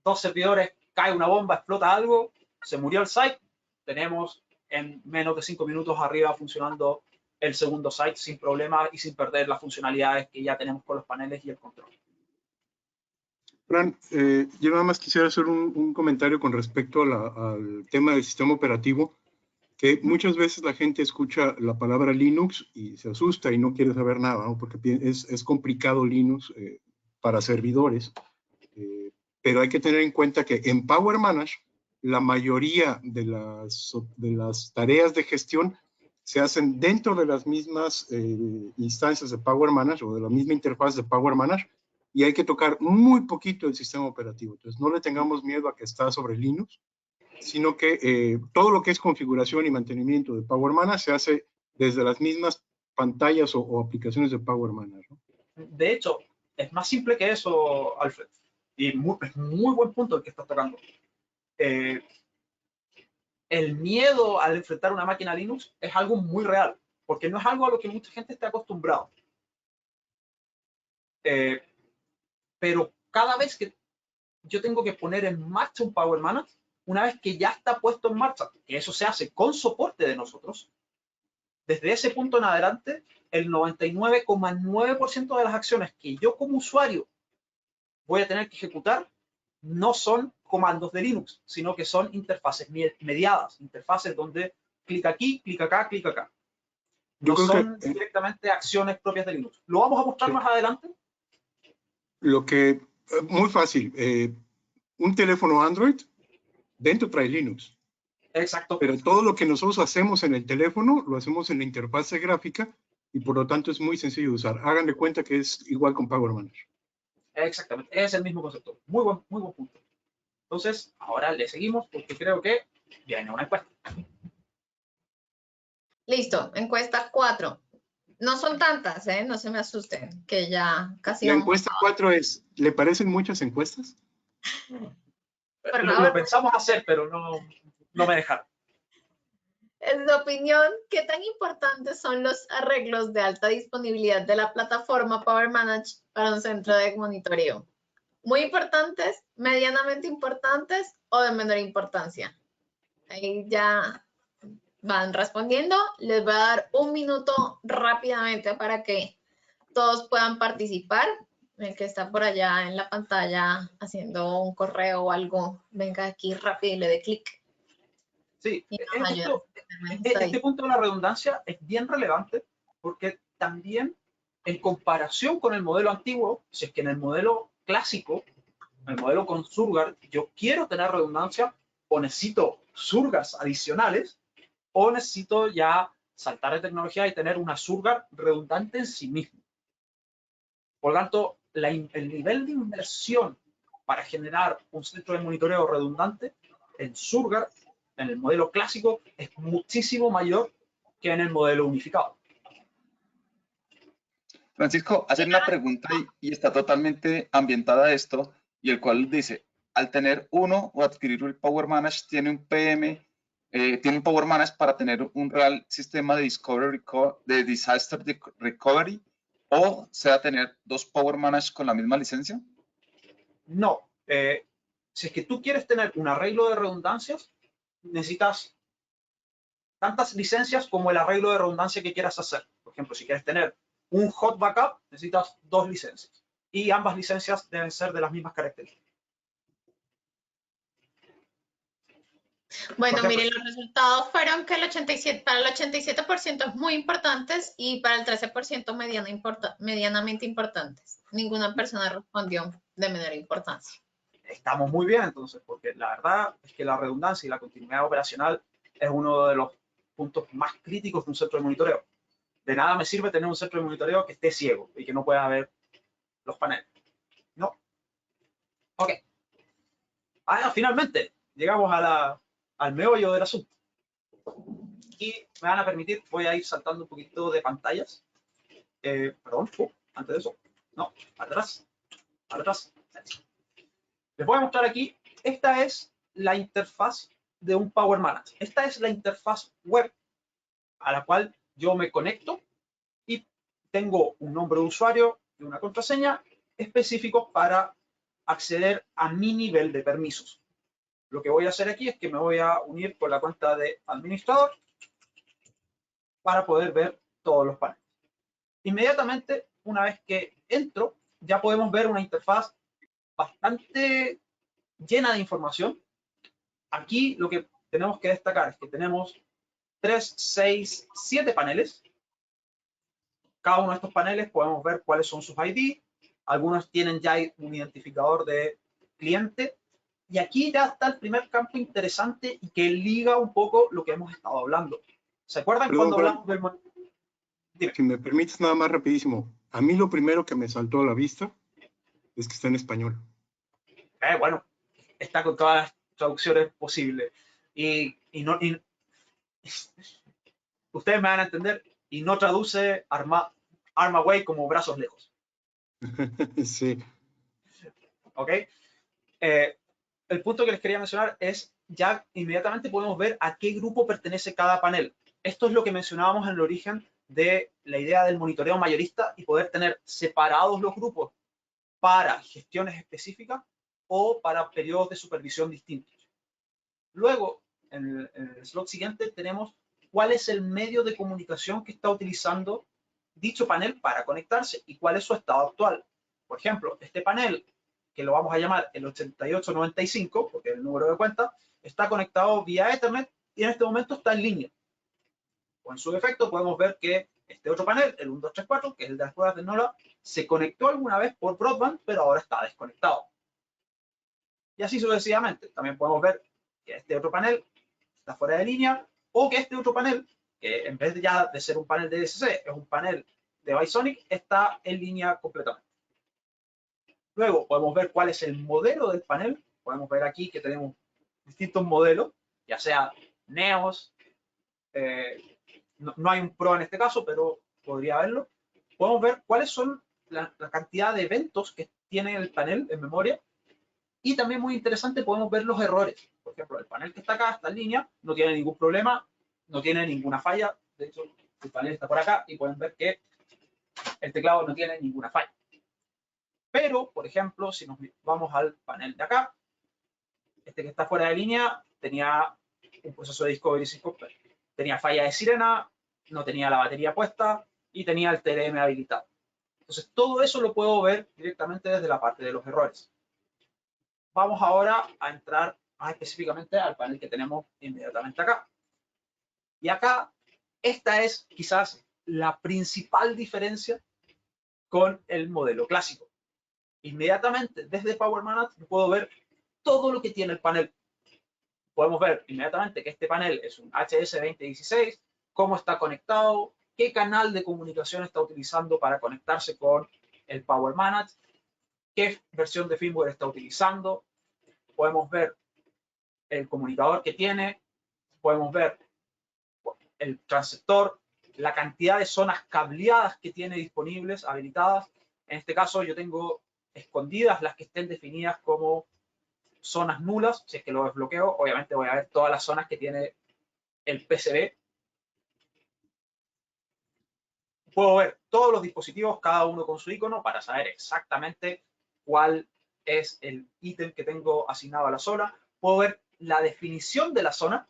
2 servidores, cae una bomba, explota algo, se murió el site, tenemos en menos de 5 minutos arriba funcionando el segundo site sin problemas y sin perder las funcionalidades que ya tenemos con los paneles y el control. Fran, yo nada más quisiera hacer un comentario con respecto al tema del sistema operativo, que muchas veces la gente escucha la palabra Linux y se asusta y no quiere saber nada, ¿no? Porque es complicado Linux para servidores, pero hay que tener en cuenta que en Power Manager la mayoría de las tareas de gestión se hacen dentro de las mismas instancias de Power Manager o de la misma interfaz de Power Manager, y hay que tocar muy poquito el sistema operativo. Entonces, no le tengamos miedo a que está sobre Linux, sino que todo lo que es configuración y mantenimiento de Power Manager se hace desde las mismas pantallas o aplicaciones de Power Manager, ¿no? De hecho, es más simple que eso, Alfred. Y es muy buen punto el que estás tocando. El miedo al enfrentar una máquina Linux es algo muy real, porque no es algo a lo que mucha gente está acostumbrado. Pero cada vez que yo tengo que poner en marcha un Power Manager, una vez que ya está puesto en marcha, que eso se hace con soporte de nosotros, desde ese punto en adelante, el 99,9% de las acciones que yo como usuario voy a tener que ejecutar no son comandos de Linux, sino que son interfaces mediadas, interfaces donde clic aquí, clic acá, clic acá. No son directamente acciones propias de Linux. ¿Lo vamos a mostrar más adelante? Muy fácil. Un teléfono Android dentro trae Linux. Exacto. Pero todo lo que nosotros hacemos en el teléfono lo hacemos en la interfaz gráfica y por lo tanto es muy sencillo de usar. Háganle cuenta que es igual con Power Manager. Exactamente, es el mismo concepto. Muy buen punto. Entonces, ahora le seguimos porque creo que viene una encuesta. Listo, encuesta 4. No son tantas, no se me asusten, que ya casi La vamos. encuesta 4 es, ¿le parecen muchas encuestas? Lo pensamos hacer, pero no me dejaron. En su opinión, ¿qué tan importantes son los arreglos de alta disponibilidad de la plataforma Power Manager para un centro de monitoreo? ¿Muy importantes, medianamente importantes o de menor importancia? Ahí ya van respondiendo. Les voy a dar un minuto rápidamente para que todos puedan participar. El que está por allá en la pantalla haciendo un correo o algo, venga aquí rápido y le dé clic. Sí, este punto de la redundancia es bien relevante porque también en comparación con el modelo antiguo, si es que en el modelo clásico, el modelo con Surgar, yo quiero tener redundancia o necesito Surgas adicionales o necesito ya saltar de tecnología y tener una Surgar redundante en sí mismo. Por lo tanto, el nivel de inversión para generar un centro de monitoreo redundante en Surgar, en el modelo clásico, es muchísimo mayor que en el modelo unificado. Francisco, hacer una pregunta y está totalmente ambientada a esto, y el cual dice, al tener uno o adquirir el Power Manage, tiene un PM, tiene un Power Manage para tener un real sistema de de Disaster Recovery, o sea, tener dos Power Manage con la misma licencia? No. Si es que tú quieres tener un arreglo de redundancias, necesitas tantas licencias como el arreglo de redundancia que quieras hacer. Por ejemplo, si quieres tener un hot backup, necesitas 2 licencias. Y ambas licencias deben ser de las mismas características. Bueno, Por ejemplo, miren, los resultados fueron que para el 87% es muy importantes y para el 13% medianamente importantes. Ninguna persona respondió de menor importancia. estamos muy bien entonces, porque la verdad es que la redundancia y la continuidad operacional es uno de los puntos más críticos de un centro de monitoreo. De nada me sirve tener un centro de monitoreo que esté ciego y que no pueda ver los paneles. No. Ok. Finalmente, llegamos al meollo del asunto. Y me van a permitir, voy a ir saltando un poquito de pantallas. Perdón, antes de eso. No, atrás. Atrás. Les voy a mostrar aquí, esta es la interfaz de un Power Manager. Esta es la interfaz web a la cual yo me conecto y tengo un nombre de usuario y una contraseña específicos para acceder a mi nivel de permisos. Lo que voy a hacer aquí es que me voy a unir con la cuenta de administrador para poder ver todos los paneles. Inmediatamente, una vez que entro, ya podemos ver una interfaz bastante llena de información. Aquí lo que tenemos que destacar es que tenemos 3, 6, 7 paneles. Cada uno de estos paneles podemos ver cuáles son sus ID. Algunos tienen ya un identificador de cliente. Y aquí ya está el primer campo interesante y que liga un poco lo que hemos estado hablando. ¿Se acuerdan cuando hablamos del... Dime. Si me permites nada más rapidísimo. A mí lo primero que me saltó a la vista es que está en español. Bueno, está con todas las traducciones posibles. Y ustedes me van a entender, y no traduce arm away como brazos lejos. Sí. ¿Ok? El punto que les quería mencionar es, ya inmediatamente podemos ver a qué grupo pertenece cada panel. Esto es lo que mencionábamos en el origen de la idea del monitoreo mayorista y poder tener separados los grupos para gestiones específicas o para periodos de supervisión distintos. Luego, en el slot siguiente, tenemos cuál es el medio de comunicación que está utilizando dicho panel para conectarse y cuál es su estado actual. Por ejemplo, este panel, que lo vamos a llamar el 8895, porque es el número de cuenta, está conectado vía Ethernet y en este momento está en línea. O en su defecto podemos ver que este otro panel, el 1234, que es el de las pruebas de NOLA, se conectó alguna vez por broadband, pero ahora está desconectado. Y así sucesivamente. También podemos ver que este otro panel está fuera de línea, o que este otro panel, que en vez de ya de ser un panel de DSC, es un panel de Visonic, está en línea completamente. Luego podemos ver cuál es el modelo del panel. Podemos ver aquí que tenemos distintos modelos, ya sea Neos, no hay un Pro en este caso, pero podría haberlo. Podemos ver cuáles son la cantidad de eventos que tiene el panel en memoria. Y también muy interesante, podemos ver los errores. Por ejemplo, el panel que está acá, está en línea, no tiene ningún problema, no tiene ninguna falla. De hecho, el panel está por acá y pueden ver que el teclado no tiene ninguna falla. Pero, por ejemplo, si nos vamos al panel de acá, este que está fuera de línea tenía un proceso de Discovery sin comprar. Tenía falla de sirena, no tenía la batería puesta y tenía el TLM habilitado. Entonces, todo eso lo puedo ver directamente desde la parte de los errores. Vamos ahora a entrar más específicamente al panel que tenemos inmediatamente acá. Y acá, esta es quizás la principal diferencia con el modelo clásico. Inmediatamente, desde Power Manager, puedo ver todo lo que tiene el panel. Podemos ver inmediatamente que este panel es un HS2016, cómo está conectado, qué canal de comunicación está utilizando para conectarse con el Power Manager, qué versión de firmware está utilizando. Podemos ver el comunicador que tiene, podemos ver el transceptor, la cantidad de zonas cableadas que tiene disponibles, habilitadas. En este caso yo tengo escondidas las que estén definidas como zonas nulas. Si es que lo desbloqueo, obviamente voy a ver todas las zonas que tiene el PCB. Puedo ver todos los dispositivos, cada uno con su icono, para saber exactamente cuál es el ítem que tengo asignado a la zona. Puedo ver la definición de la zona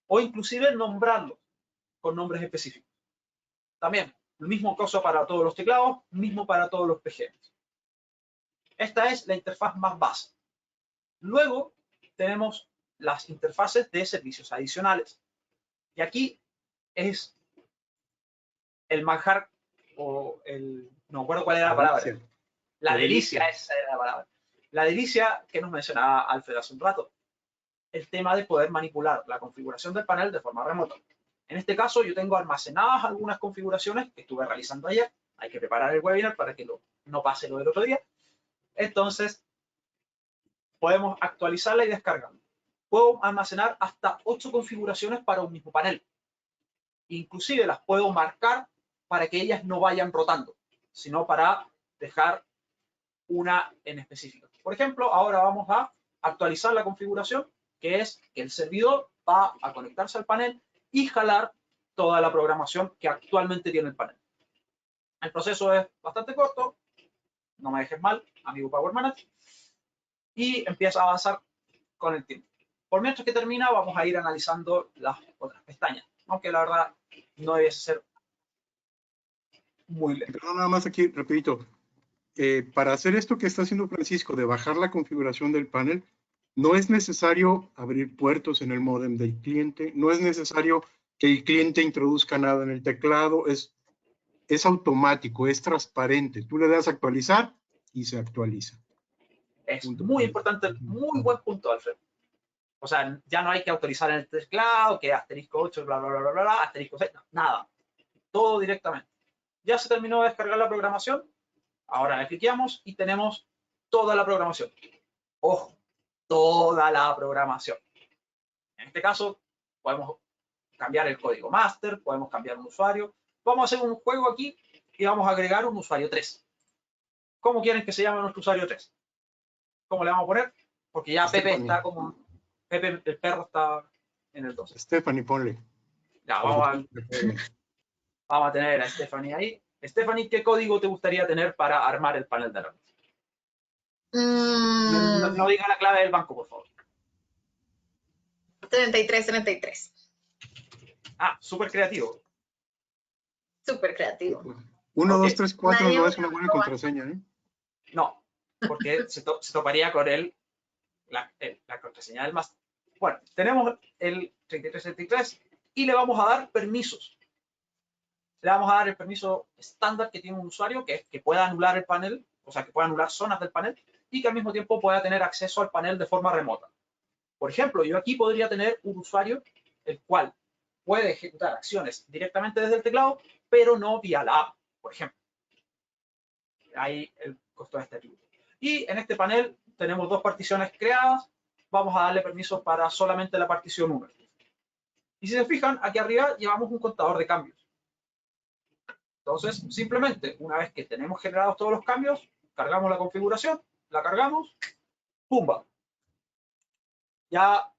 o inclusive nombrarlo con nombres específicos. También, el mismo caso para todos los teclados, mismo para todos los PGMs. Esta es la interfaz más básica. Luego tenemos las interfaces de servicios adicionales. Y aquí es el manjar o el... no me acuerdo cuál era la palabra. La delicia, esa era la palabra. La delicia que nos mencionaba Alfred hace un rato. El tema de poder manipular la configuración del panel de forma remota. En este caso, yo tengo almacenadas algunas configuraciones que estuve realizando ayer. Hay que preparar el webinar para que no pase lo del otro día. Entonces, podemos actualizarla y descargarla. Puedo almacenar hasta 8 configuraciones para un mismo panel. Inclusive las puedo marcar para que ellas no vayan rotando, sino para dejar una en específico. Por ejemplo, ahora vamos a actualizar la configuración, que es que el servidor va a conectarse al panel y jalar toda la programación que actualmente tiene el panel. El proceso es bastante corto, no me dejes mal, amigo Power Manager, y empieza a avanzar con el tiempo. Por mientras que termina, vamos a ir analizando las otras pestañas, aunque la verdad no debe ser muy lento. Pero nada más aquí, rapidito. Para hacer esto que está haciendo Francisco, de bajar la configuración del panel, no es necesario abrir puertos en el módem del cliente, no es necesario que el cliente introduzca nada en el teclado, es automático, es transparente. Tú le das a actualizar y se actualiza. Es muy importante, muy buen punto, Alfred. O sea, ya no hay que autorizar en el teclado, que asterisco 8, bla, bla, bla, bla, bla, asterisco 6, no, nada. Todo directamente. Ya se terminó de descargar la programación. Ahora le cliqueamos y tenemos toda la programación. Ojo, toda la programación. En este caso, podemos cambiar el código master, podemos cambiar un usuario. Vamos a hacer un juego aquí y vamos a agregar un usuario 3. ¿Cómo quieren que se llame nuestro usuario 3? ¿Cómo le vamos a poner? Porque ya Pepe está como... Pepe, el perro está en el 2. Stephanie, ponle. Ya, vamos a tener a Stephanie ahí. Stephanie, ¿qué código te gustaría tener para armar el panel de herramientas? No diga la clave del banco, por favor. 3333. Ah, súper creativo. Súper creativo. 1, Ok. 2, 3, 4 Nadie no va es una a buena probar. contraseña, ¿eh? No, porque se toparía con la contraseña del máster. Bueno, tenemos el 3333 y le vamos a dar permisos. Le vamos a dar el permiso estándar que tiene un usuario, que es que pueda anular el panel, o sea, que pueda anular zonas del panel y que al mismo tiempo pueda tener acceso al panel de forma remota. Por ejemplo, yo aquí podría tener un usuario el cual puede ejecutar acciones directamente desde el teclado, pero no vía la app, por ejemplo. Ahí el costo de este atributo. Y en este panel tenemos 2 particiones creadas. Vamos a darle permisos para solamente la partición 1. Y si se fijan, aquí arriba llevamos un contador de cambios. Entonces, simplemente, una vez que tenemos generados todos los cambios, cargamos la configuración, la cargamos, ¡pumba! Ya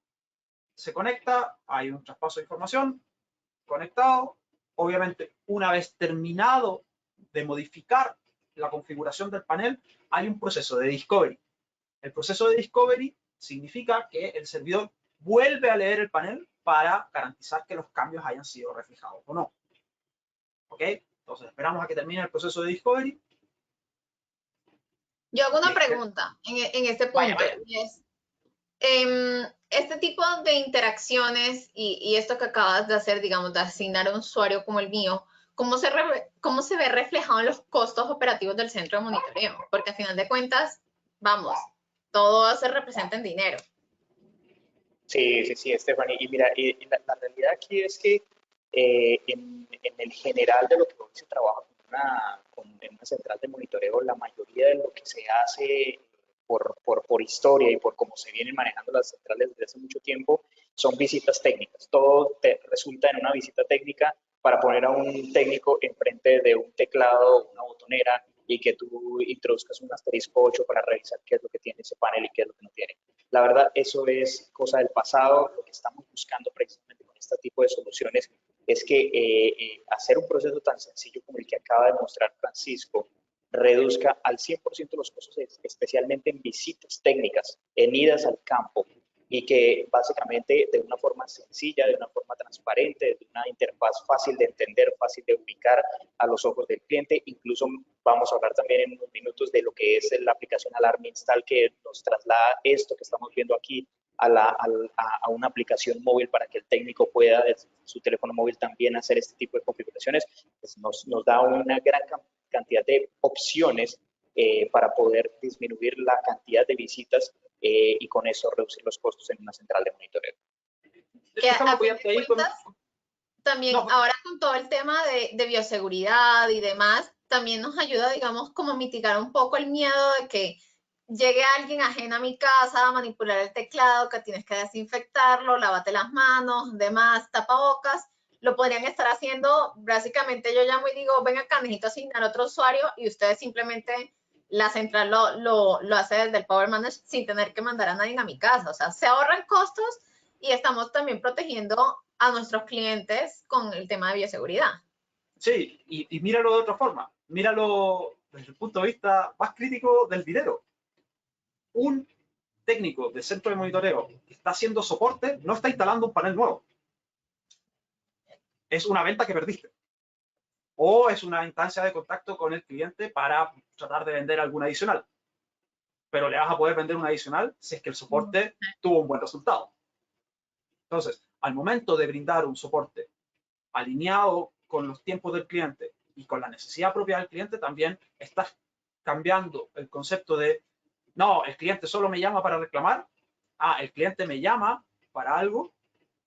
se conecta, hay un traspaso de información, conectado. Obviamente, una vez terminado de modificar la configuración del panel, hay un proceso de discovery. El proceso de discovery significa que el servidor vuelve a leer el panel para garantizar que los cambios hayan sido reflejados o no. ¿Ok? Entonces, esperamos a que termine el proceso de discovery. Yo hago una pregunta en este punto. Vaya. Y es, este tipo de interacciones y esto que acabas de hacer, digamos, de asignar a un usuario como el mío, ¿cómo se ve reflejado en los costos operativos del centro de monitoreo? Porque al final de cuentas, vamos, todo se representa en dinero. Sí, Stephanie. Y mira, la realidad aquí es que en el general de lo que hoy se trabaja en una central de monitoreo, la mayoría de lo que se hace por historia y por cómo se vienen manejando las centrales desde hace mucho tiempo son visitas técnicas. Todo resulta en una visita técnica para poner a un técnico enfrente de un teclado, una botonera, y que tú introduzcas un asterisco 8 para revisar qué es lo que tiene ese panel y qué es lo que no tiene. La verdad, eso es cosa del pasado. Lo que estamos buscando precisamente con este tipo de soluciones es que hacer un proceso tan sencillo como el que acaba de mostrar Francisco reduzca al 100% los costos, especialmente en visitas técnicas, en idas al campo, y que básicamente de una forma sencilla, de una forma transparente, de una interfaz fácil de entender, fácil de ubicar a los ojos del cliente. Incluso vamos a hablar también en unos minutos de lo que es la aplicación Alarm Install, que nos traslada esto que estamos viendo aquí a una aplicación móvil para que el técnico pueda desde su teléfono móvil también hacer este tipo de configuraciones. Pues nos da una gran cantidad de opciones para poder disminuir la cantidad de visitas y con eso reducir los costos en una central de monitoreo. Que a fin de cuentas, también No. ahora con todo el tema de bioseguridad y demás, también nos ayuda, digamos, como a mitigar un poco el miedo de que llegue alguien ajeno a mi casa a manipular el teclado, que tienes que desinfectarlo, lávate las manos, demás, tapabocas. Lo podrían estar haciendo, básicamente yo llamo y digo, ven acá, necesito asignar otro usuario y ustedes simplemente, la central lo hace desde el Power Manager sin tener que mandar a nadie a mi casa. O sea, se ahorran costos y estamos también protegiendo a nuestros clientes con el tema de bioseguridad. Sí, y míralo de otra forma. Míralo desde el punto de vista más crítico del dinero. Un técnico de centro de monitoreo que está haciendo soporte no está instalando un panel nuevo. Es una venta que perdiste. O es una instancia de contacto con el cliente para tratar de vender algún adicional. Pero le vas a poder vender un adicional si es que el soporte tuvo un buen resultado. Entonces, al momento de brindar un soporte alineado con los tiempos del cliente y con la necesidad propia del cliente, también estás cambiando el concepto de, no, el cliente solo me llama para reclamar. El cliente me llama para algo,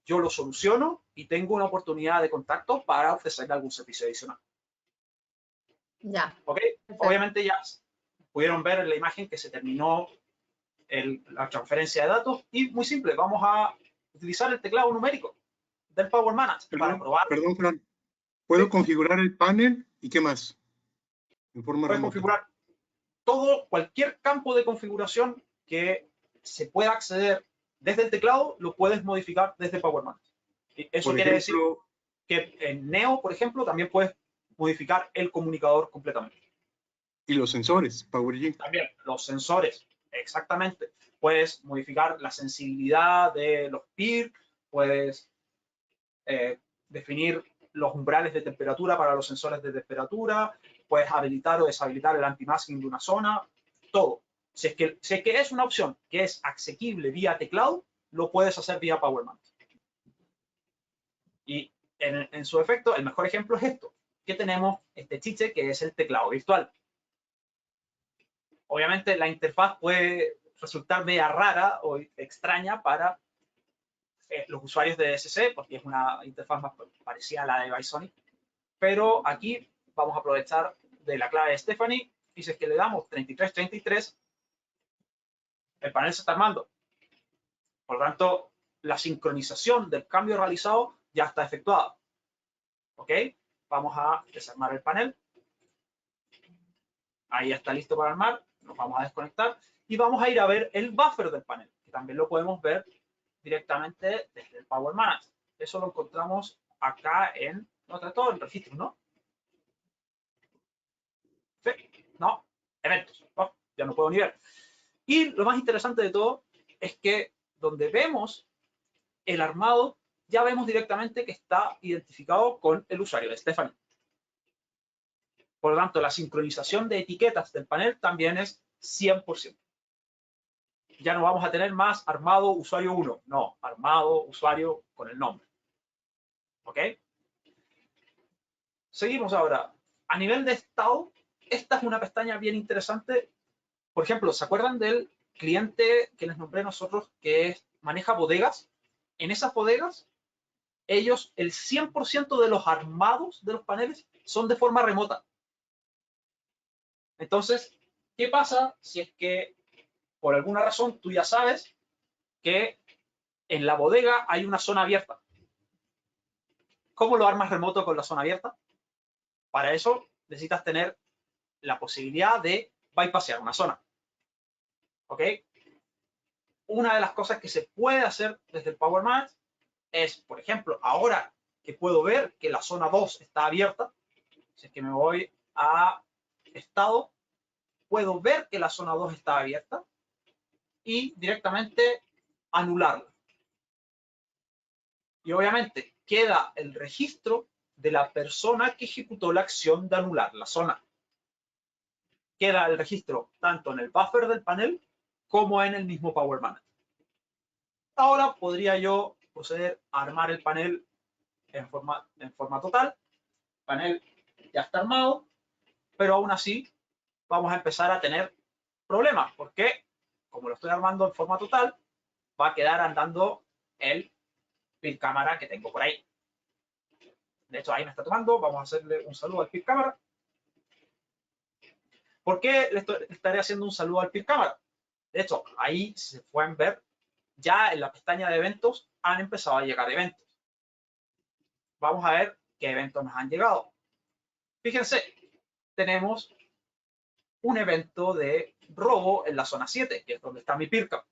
yo lo soluciono y tengo una oportunidad de contacto para ofrecerle algún servicio adicional. Ya. ¿Ok? Obviamente ya pudieron ver en la imagen que se terminó la transferencia de datos y muy simple, vamos a utilizar el teclado numérico del Power Manager para probar. Perdón, Fran. ¿Puedo Sí. configurar el panel y qué más? En forma Puedes remota. configurar cualquier campo de configuración que se pueda acceder desde el teclado, lo puedes modificar desde Power Manager. Eso quiere decir que en Neo, por ejemplo, también puedes modificar el comunicador completamente. Y los sensores, PowerG. También los sensores, exactamente. Puedes modificar la sensibilidad de los PIR, puedes definir los umbrales de temperatura para los sensores de temperatura, puedes habilitar o deshabilitar el anti-masking de una zona, todo. Si es que es una opción que es asequible vía teclado, lo puedes hacer vía Power Manager. Y en su efecto, el mejor ejemplo es esto, que tenemos este chiche que es el teclado virtual. Obviamente la interfaz puede resultar media rara o extraña para los usuarios de DSC, porque es una interfaz más parecida a la de Visonic, pero aquí vamos a aprovechar de la clave de Stephanie, y si es que le damos 3333, el panel se está armando. Por lo tanto, la sincronización del cambio realizado ya está efectuada. ¿Ok? Vamos a desarmar el panel. Ahí ya está listo para armar. Nos vamos a desconectar y vamos a ir a ver el buffer del panel, que también lo podemos ver directamente desde el Power Manager. Eso lo encontramos acá en, todo en registros, ¿no? Sí, no, eventos. Oh, ya no puedo ni ver. Y lo más interesante de todo es que donde vemos el armado, ya vemos directamente que está identificado con el usuario de Stephanie. Por lo tanto, la sincronización de etiquetas del panel también es 100%. Ya no vamos a tener más armado usuario 1, no, armado usuario con el nombre. ¿Ok? Seguimos ahora. A nivel de estado, esta es una pestaña bien interesante. Por ejemplo, ¿se acuerdan del cliente que les nombré nosotros que maneja bodegas? En esas bodegas, ellos, el 100% de los armados de los paneles son de forma remota. Entonces, ¿qué pasa si es que por alguna razón tú ya sabes que en la bodega hay una zona abierta? ¿Cómo lo armas remoto con la zona abierta? Para eso necesitas tener la posibilidad de bypassear una zona. ¿Ok? Una de las cosas que se puede hacer desde el Power Management es, por ejemplo, ahora que puedo ver que la zona 2 está abierta, si es que me voy a estado, puedo ver que la zona 2 está abierta y directamente anularla. Y obviamente queda el registro de la persona que ejecutó la acción de anular la zona. Queda el registro tanto en el buffer del panel como en el mismo Power Manager. Ahora podría yo proceder a armar el panel en forma total. El panel ya está armado, pero aún así vamos a empezar a tener problemas, porque como lo estoy armando en forma total, va a quedar andando el pin cámara que tengo por ahí. De hecho, ahí me está tomando. Vamos a hacerle un saludo al pin cámara. ¿Por qué le estaré haciendo un saludo al pin cámara? De hecho, ahí se pueden ver, ya en la pestaña de eventos han empezado a llegar eventos. Vamos a ver qué eventos nos han llegado. Fíjense, tenemos un evento de robo en la zona 7, que es donde está mi PIRCAM.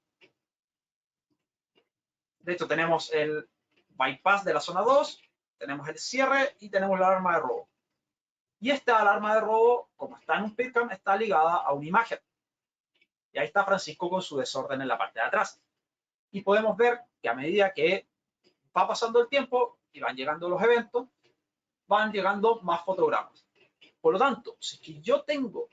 De hecho, tenemos el bypass de la zona 2, tenemos el cierre y tenemos la alarma de robo. Y esta alarma de robo, como está en un PIRCAM, está ligada a una imagen. Y ahí está Francisco con su desorden en la parte de atrás. Y podemos ver que a medida que va pasando el tiempo y van llegando los eventos, van llegando más fotogramas. Por lo tanto, si yo tengo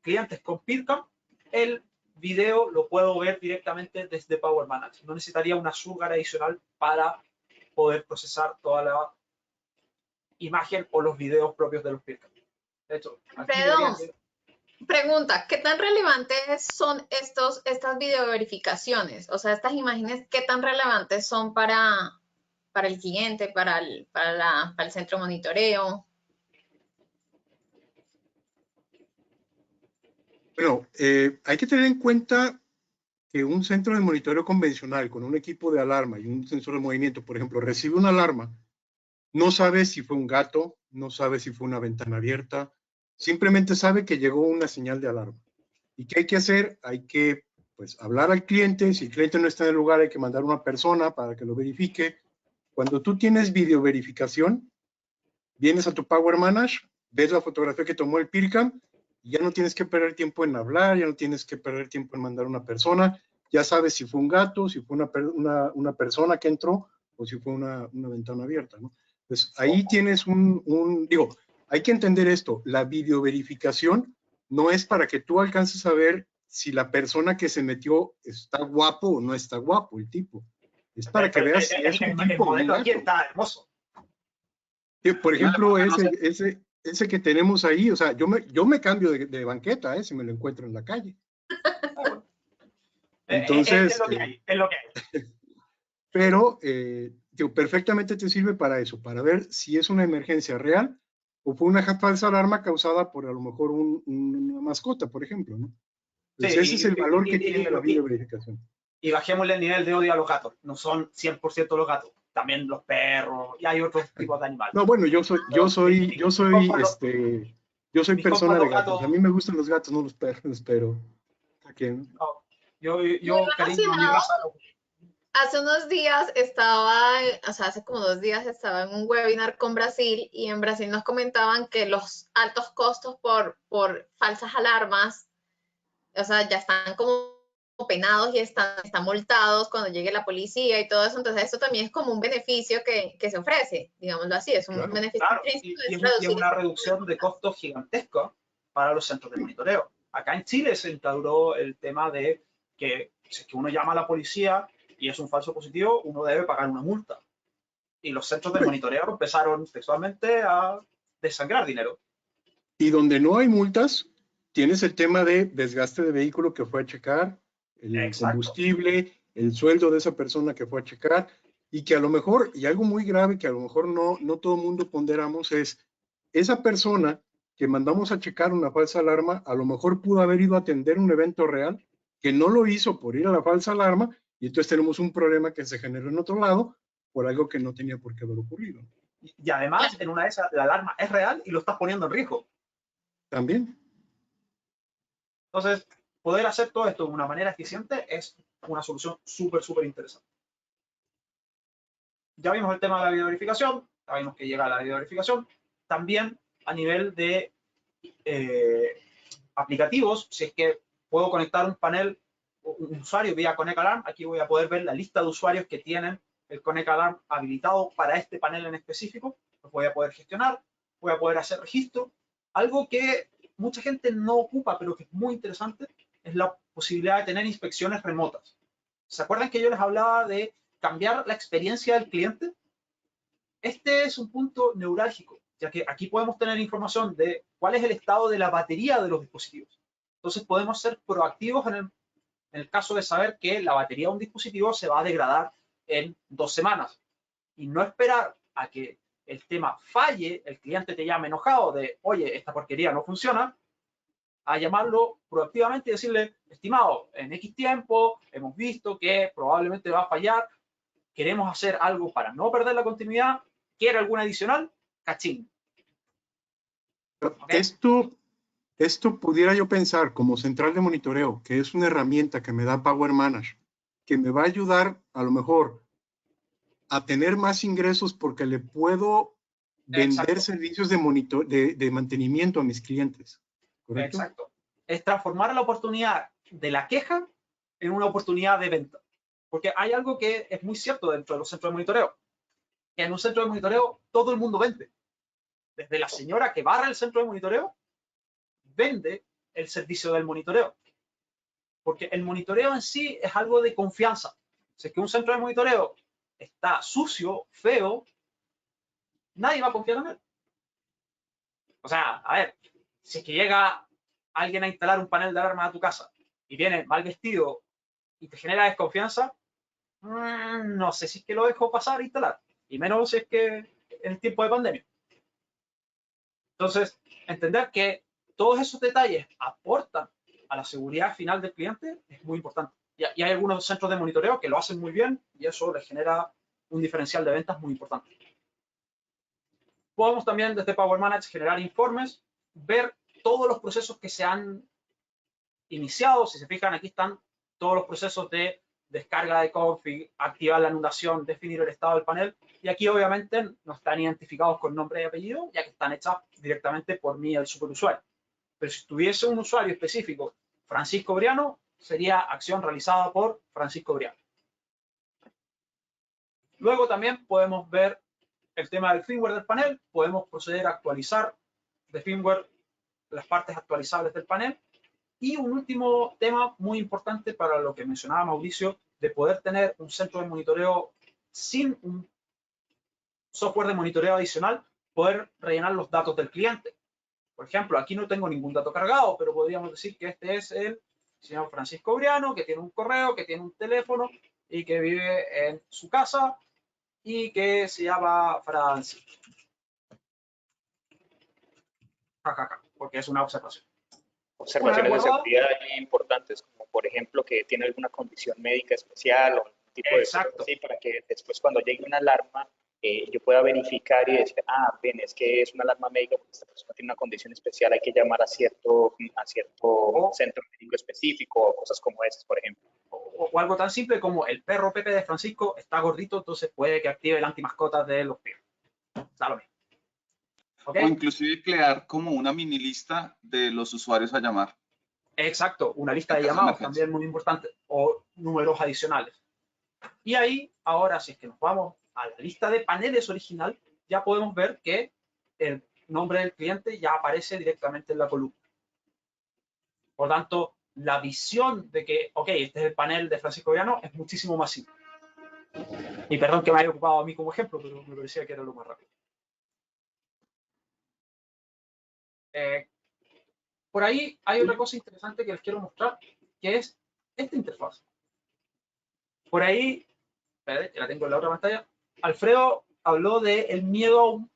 clientes con PIRCAM, el video lo puedo ver directamente desde Power Manager. No necesitaría una sugar adicional para poder procesar toda la imagen o los videos propios de los PIRCAM. De hecho, Perdón, pregunta, ¿qué tan relevantes son estas videoverificaciones? O sea, estas imágenes, ¿qué tan relevantes son para el cliente, para el centro de monitoreo? Bueno, hay que tener en cuenta que un centro de monitoreo convencional con un equipo de alarma y un sensor de movimiento, por ejemplo, recibe una alarma, no sabe si fue un gato, no sabe si fue una ventana abierta, simplemente sabe que llegó una señal de alarma. ¿Y qué hay que hacer? Hay que hablar al cliente. Si el cliente no está en el lugar, hay que mandar una persona para que lo verifique. Cuando tú tienes video verificación, vienes a tu Power Manage, ves la fotografía que tomó el PIRCAM, y ya no tienes que perder tiempo en hablar, ya no tienes que perder tiempo en mandar una persona, ya sabes si fue un gato, si fue una persona que entró, o si fue una ventana abierta, ¿no? Pues ahí tienes digo, hay que entender esto, la videoverificación no es para que tú alcances a ver si la persona que se metió está guapo o no está guapo, el tipo. Es para que veas si es un tipo o un gato. Aquí está hermoso. Por ejemplo, ese que tenemos ahí, o sea, yo me cambio de banqueta, si me lo encuentro en la calle. Entonces, es lo que hay, es lo que hay. Pero perfectamente te sirve para eso, para ver si es una emergencia real o fue una falsa alarma causada por a lo mejor una mascota, por ejemplo, ¿no? Pues ese es el valor que tiene la videoverificación. Y bajémosle el nivel de odio a los gatos. No son 100% los gatos, también los perros y hay otros tipos de animales. No, bueno, yo soy persona de gatos. A mí me gustan los gatos, no los perros, pero no, yo cariño a mi raza. Hace unos días hace como 2 días estaba en un webinar con Brasil y en Brasil nos comentaban que los altos costos por falsas alarmas, o sea, ya están como penados y están multados cuando llegue la policía y todo eso. Entonces, esto también es como un beneficio que se ofrece, digámoslo así, es un beneficio. Claro, y es una reducción de costos gigantesca para los centros de monitoreo. Acá en Chile se instauró el tema de que si es que uno llama a la policía y es un falso positivo, uno debe pagar una multa. Y los centros de monitoreo empezaron textualmente a desangrar dinero. Y donde no hay multas, tienes el tema de desgaste de vehículo que fue a checar, el combustible, el sueldo de esa persona que fue a checar, y que a lo mejor, y algo muy grave que a lo mejor no todo el mundo ponderamos es, esa persona que mandamos a checar una falsa alarma, a lo mejor pudo haber ido a atender un evento real, que no lo hizo por ir a la falsa alarma, y entonces tenemos un problema que se generó en otro lado por algo que no tenía por qué haber ocurrido. Y además, en una de esas, la alarma es real y lo estás poniendo en riesgo. También. Entonces, poder hacer todo esto de una manera eficiente es una solución súper, súper interesante. Ya vimos el tema de la videoverificación, ya vimos que llega la videoverificación. También a nivel de aplicativos, si es que puedo conectar un panel, un usuario vía Connect Alarm, aquí voy a poder ver la lista de usuarios que tienen el Connect Alarm habilitado para este panel en específico. Los voy a poder gestionar, voy a poder hacer registro. Algo que mucha gente no ocupa, pero que es muy interesante, es la posibilidad de tener inspecciones remotas. ¿Se acuerdan que yo les hablaba de cambiar la experiencia del cliente? Este es un punto neurálgico, ya que aquí podemos tener información de cuál es el estado de la batería de los dispositivos. Entonces podemos ser proactivos en el caso de saber que la batería de un dispositivo se va a degradar en 2 semanas y no esperar a que el tema falle, el cliente te llame enojado de, oye, esta porquería no funciona, a llamarlo proactivamente y decirle, estimado, en X tiempo hemos visto que probablemente va a fallar, queremos hacer algo para no perder la continuidad, ¿quiere alguna adicional? Cachín. ¿Okay? Esto pudiera yo pensar como central de monitoreo, que es una herramienta que me da Power Manager, que me va a ayudar a lo mejor a tener más ingresos porque le puedo vender Exacto. servicios de mantenimiento a mis clientes. ¿Correcto? Exacto. Es transformar la oportunidad de la queja en una oportunidad de venta. Porque hay algo que es muy cierto dentro de los centros de monitoreo. Que en un centro de monitoreo todo el mundo vende. Desde la señora que barra el centro de monitoreo, vende el servicio del monitoreo. Porque el monitoreo en sí es algo de confianza. Si es que un centro de monitoreo está sucio, feo, nadie va a confiar en él. O sea, a ver, si es que llega alguien a instalar un panel de alarma a tu casa y viene mal vestido y te genera desconfianza, no sé si es que lo dejo pasar e instalar. Y menos si es que en el tiempo de pandemia. Entonces, entender que todos esos detalles aportan a la seguridad final del cliente es muy importante. Y hay algunos centros de monitoreo que lo hacen muy bien y eso les genera un diferencial de ventas muy importante. Podemos también desde Power Manage generar informes, ver todos los procesos que se han iniciado. Si se fijan, aquí están todos los procesos de descarga de config, activar la anulación, definir el estado del panel. Y aquí obviamente no están identificados con nombre y apellido, ya que están hechas directamente por mí, el superusuario. Pero si tuviese un usuario específico, Francisco Briano, sería acción realizada por Francisco Briano. Luego también podemos ver el tema del firmware del panel. Podemos proceder a actualizar de firmware las partes actualizables del panel. Y un último tema muy importante para lo que mencionaba Mauricio, de poder tener un centro de monitoreo sin un software de monitoreo adicional, poder rellenar los datos del cliente. Por ejemplo, aquí no tengo ningún dato cargado, pero podríamos decir que este es el señor Francisco Briano, que tiene un correo, que tiene un teléfono y que vive en su casa y que se llama Francisco. Porque es una observación. Observaciones de seguridad muy importantes, como por ejemplo que tiene alguna condición médica especial o un tipo de cosas así, para que después cuando llegue una alarma yo pueda verificar y decir, ven, es que es una alarma médica porque esta persona tiene una condición especial, hay que llamar a cierto centro médico específico o cosas como esas, por ejemplo. O algo tan simple como el perro Pepe de Francisco está gordito, entonces puede que active el antimascotas de los perros. Está lo mismo. ¿Okay? O inclusive crear como una mini lista de los usuarios a llamar. Exacto, una lista de llamados también muy importante, o números adicionales. Y ahí, ahora, si es que nos vamos a la lista de paneles original, ya podemos ver que el nombre del cliente ya aparece directamente en la columna. Por tanto, la visión de que, ok, este es el panel de Francisco Briano es muchísimo más simple. Y perdón que me haya ocupado a mí como ejemplo, pero me parecía que era lo más rápido. Por ahí hay otra cosa interesante que les quiero mostrar, que es esta interfaz. Por ahí, espérate, que la tengo en la otra pantalla, Alfredo habló del miedo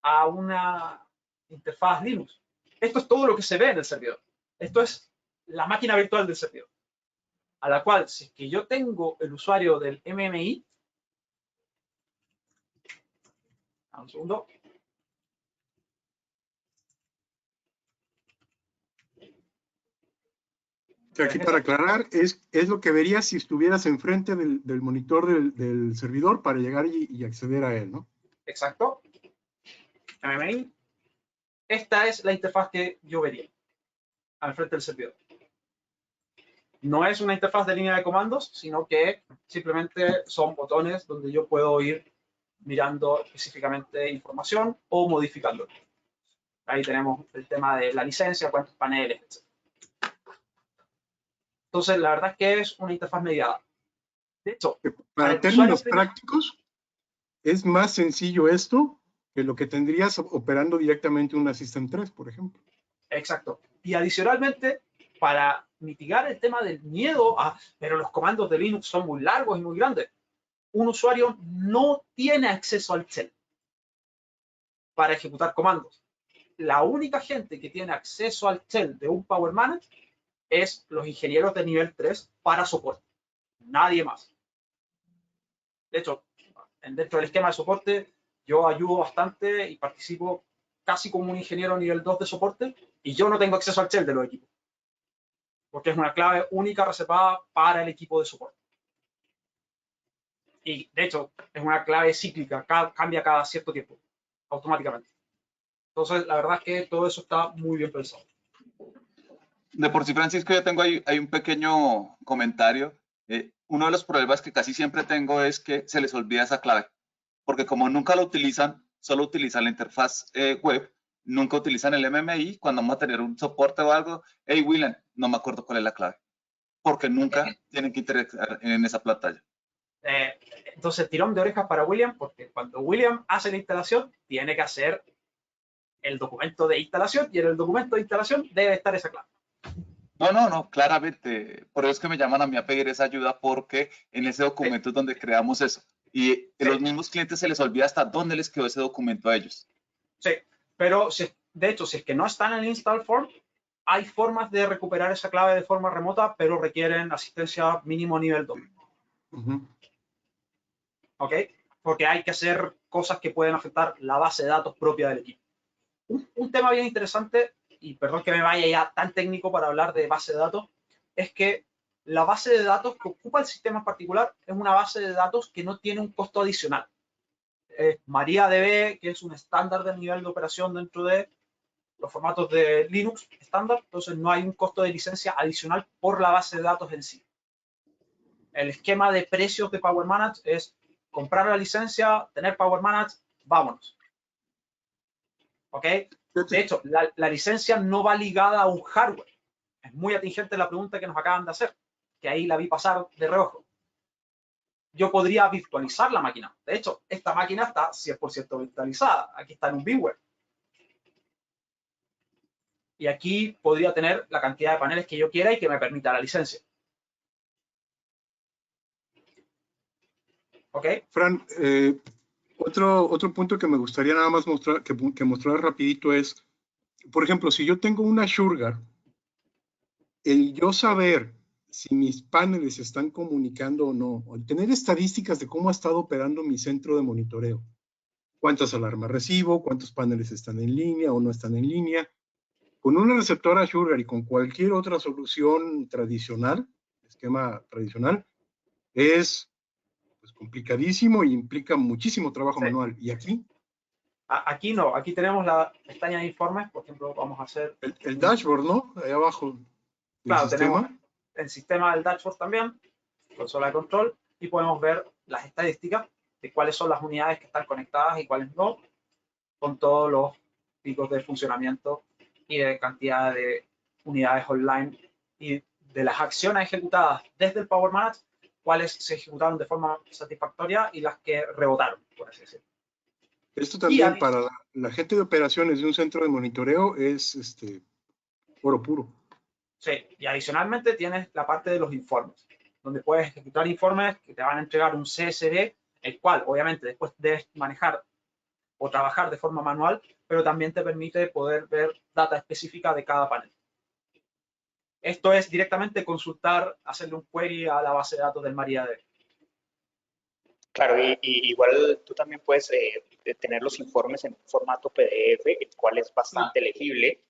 a una interfaz Linux. Esto es todo lo que se ve en el servidor. Esto es la máquina virtual del servidor, a la cual, si es que yo tengo el usuario del MMI, un segundo, Que aquí para aclarar, es lo que verías si estuvieras enfrente del monitor del servidor para llegar y acceder a él, ¿no? Exacto. MMI. Esta es la interfaz que yo vería al frente del servidor. No es una interfaz de línea de comandos, sino que simplemente son botones donde yo puedo ir mirando específicamente información o modificándolo. Ahí tenemos el tema de la licencia, cuántos paneles, etc. Entonces, la verdad es que es una interfaz mediada. De hecho, Para términos prácticos, es más sencillo esto que lo que tendrías operando directamente un Assistant 3, por ejemplo. Exacto. Y adicionalmente, para mitigar el tema del miedo a, pero los comandos de Linux son muy largos y muy grandes, un usuario no tiene acceso al shell para ejecutar comandos. La única gente que tiene acceso al shell de un Power Manager es los ingenieros de nivel 3 para soporte. Nadie más. De hecho, dentro del esquema de soporte, yo ayudo bastante y participo casi como un ingeniero nivel 2 de soporte y yo no tengo acceso al shell de los equipos. Porque es una clave única reservada para el equipo de soporte. Y de hecho, es una clave cíclica, cambia cada cierto tiempo, automáticamente. Entonces, la verdad es que todo eso está muy bien pensado. De por sí, Francisco, yo tengo ahí un pequeño comentario. Uno de los problemas que casi siempre tengo es que se les olvida esa clave, porque como nunca lo utilizan, solo utilizan la interfaz web, nunca utilizan el MMI, cuando vamos a tener un soporte o algo, hey, William, no me acuerdo cuál es la clave, porque nunca tienen que interactuar en esa pantalla. Entonces, tirón de orejas para William, porque cuando William hace la instalación, tiene que hacer el documento de instalación y en el documento de instalación debe estar esa clave. No, claramente. Por eso es que me llaman a mí a pedir esa ayuda, porque en ese documento es donde creamos eso. Y los mismos clientes se les olvida hasta dónde les quedó ese documento a ellos. Sí, pero de hecho, si es que no está en el install form, hay formas de recuperar esa clave de forma remota, pero requieren asistencia mínimo nivel 2. ¿Ok? Porque hay que hacer cosas que pueden afectar la base de datos propia del equipo. Un tema bien interesante, y perdón que me vaya ya tan técnico para hablar de base de datos, es que la base de datos que ocupa el sistema en particular es una base de datos que no tiene un costo adicional. MariaDB, que es un estándar del nivel de operación dentro de los formatos de Linux estándar, entonces no hay un costo de licencia adicional por la base de datos en sí. El esquema de precios de Power Manage es comprar la licencia, tener Power Manage, vámonos. ¿Ok? De hecho, la licencia no va ligada a un hardware. Es muy atingente la pregunta que nos acaban de hacer, que ahí la vi pasar de reojo. Yo podría virtualizar la máquina. De hecho, esta máquina está 100% virtualizada. Aquí está en un VMware. Y aquí podría tener la cantidad de paneles que yo quiera y que me permita la licencia. ¿Ok? Fran, otro punto que me gustaría nada más mostrar, que mostrar rapidito es, por ejemplo, si yo tengo una SureGuard, el yo saber si mis paneles se están comunicando o no, o el tener estadísticas de cómo ha estado operando mi centro de monitoreo, cuántas alarmas recibo, cuántos paneles están en línea o no están en línea, con una receptora SureGuard y con cualquier otra solución tradicional, esquema tradicional, es pues, complicadísimo y implica muchísimo trabajo manual. ¿Y aquí? Aquí no, aquí tenemos la pestaña de informes, por ejemplo, vamos a hacer... El dashboard, ¿no? Ahí abajo. Claro, tenemos el sistema del dashboard también, consola de control, y podemos ver las estadísticas de cuáles son las unidades que están conectadas y cuáles no, con todos los picos de funcionamiento y de cantidad de unidades online y de las acciones ejecutadas desde el Power Manage, cuáles se ejecutaron de forma satisfactoria y las que rebotaron, por así decirlo. Esto también para la gente de operaciones de un centro de monitoreo es oro puro. Sí, y adicionalmente tienes la parte de los informes, donde puedes ejecutar informes que te van a entregar un CSV, el cual obviamente después debes manejar o trabajar de forma manual, pero también te permite poder ver data específica de cada panel. Esto es directamente consultar, hacerle un query a la base de datos del MariaDB. Claro, y igual tú también puedes tener los informes en un formato PDF, el cual es bastante legible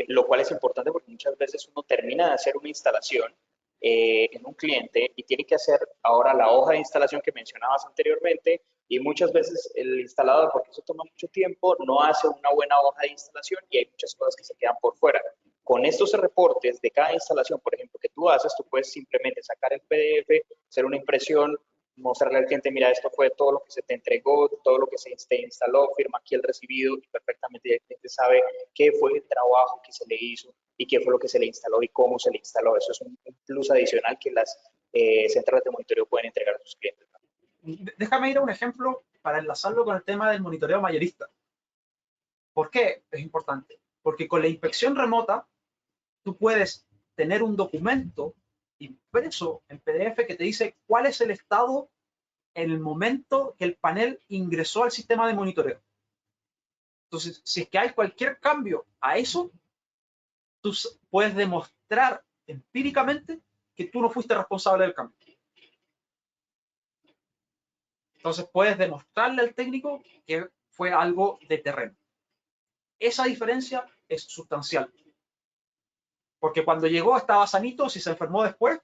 lo cual es importante porque muchas veces uno termina de hacer una instalación en un cliente y tiene que hacer ahora la hoja de instalación que mencionabas anteriormente, y muchas veces el instalador, porque eso toma mucho tiempo, no hace una buena hoja de instalación y hay muchas cosas que se quedan por fuera. Con estos reportes de cada instalación, por ejemplo, que tú haces, tú puedes simplemente sacar el PDF, hacer una impresión, mostrarle al cliente, mira, esto fue todo lo que se te entregó, todo lo que se te instaló, firma aquí el recibido, y perfectamente el cliente sabe qué fue el trabajo que se le hizo y qué fue lo que se le instaló y cómo se le instaló. Eso es un plus adicional que las centrales de monitoreo pueden entregar a sus clientes, ¿no? Déjame ir a un ejemplo para enlazarlo con el tema del monitoreo mayorista. ¿Por qué es importante? Porque con la inspección remota, tú puedes tener un documento impreso en PDF que te dice cuál es el estado en el momento que el panel ingresó al sistema de monitoreo. Entonces, si es que hay cualquier cambio a eso, tú puedes demostrar empíricamente que tú no fuiste responsable del cambio. Entonces, puedes demostrarle al técnico que fue algo de terreno. Esa diferencia es sustancial. Porque cuando llegó estaba sanito, si se enfermó después,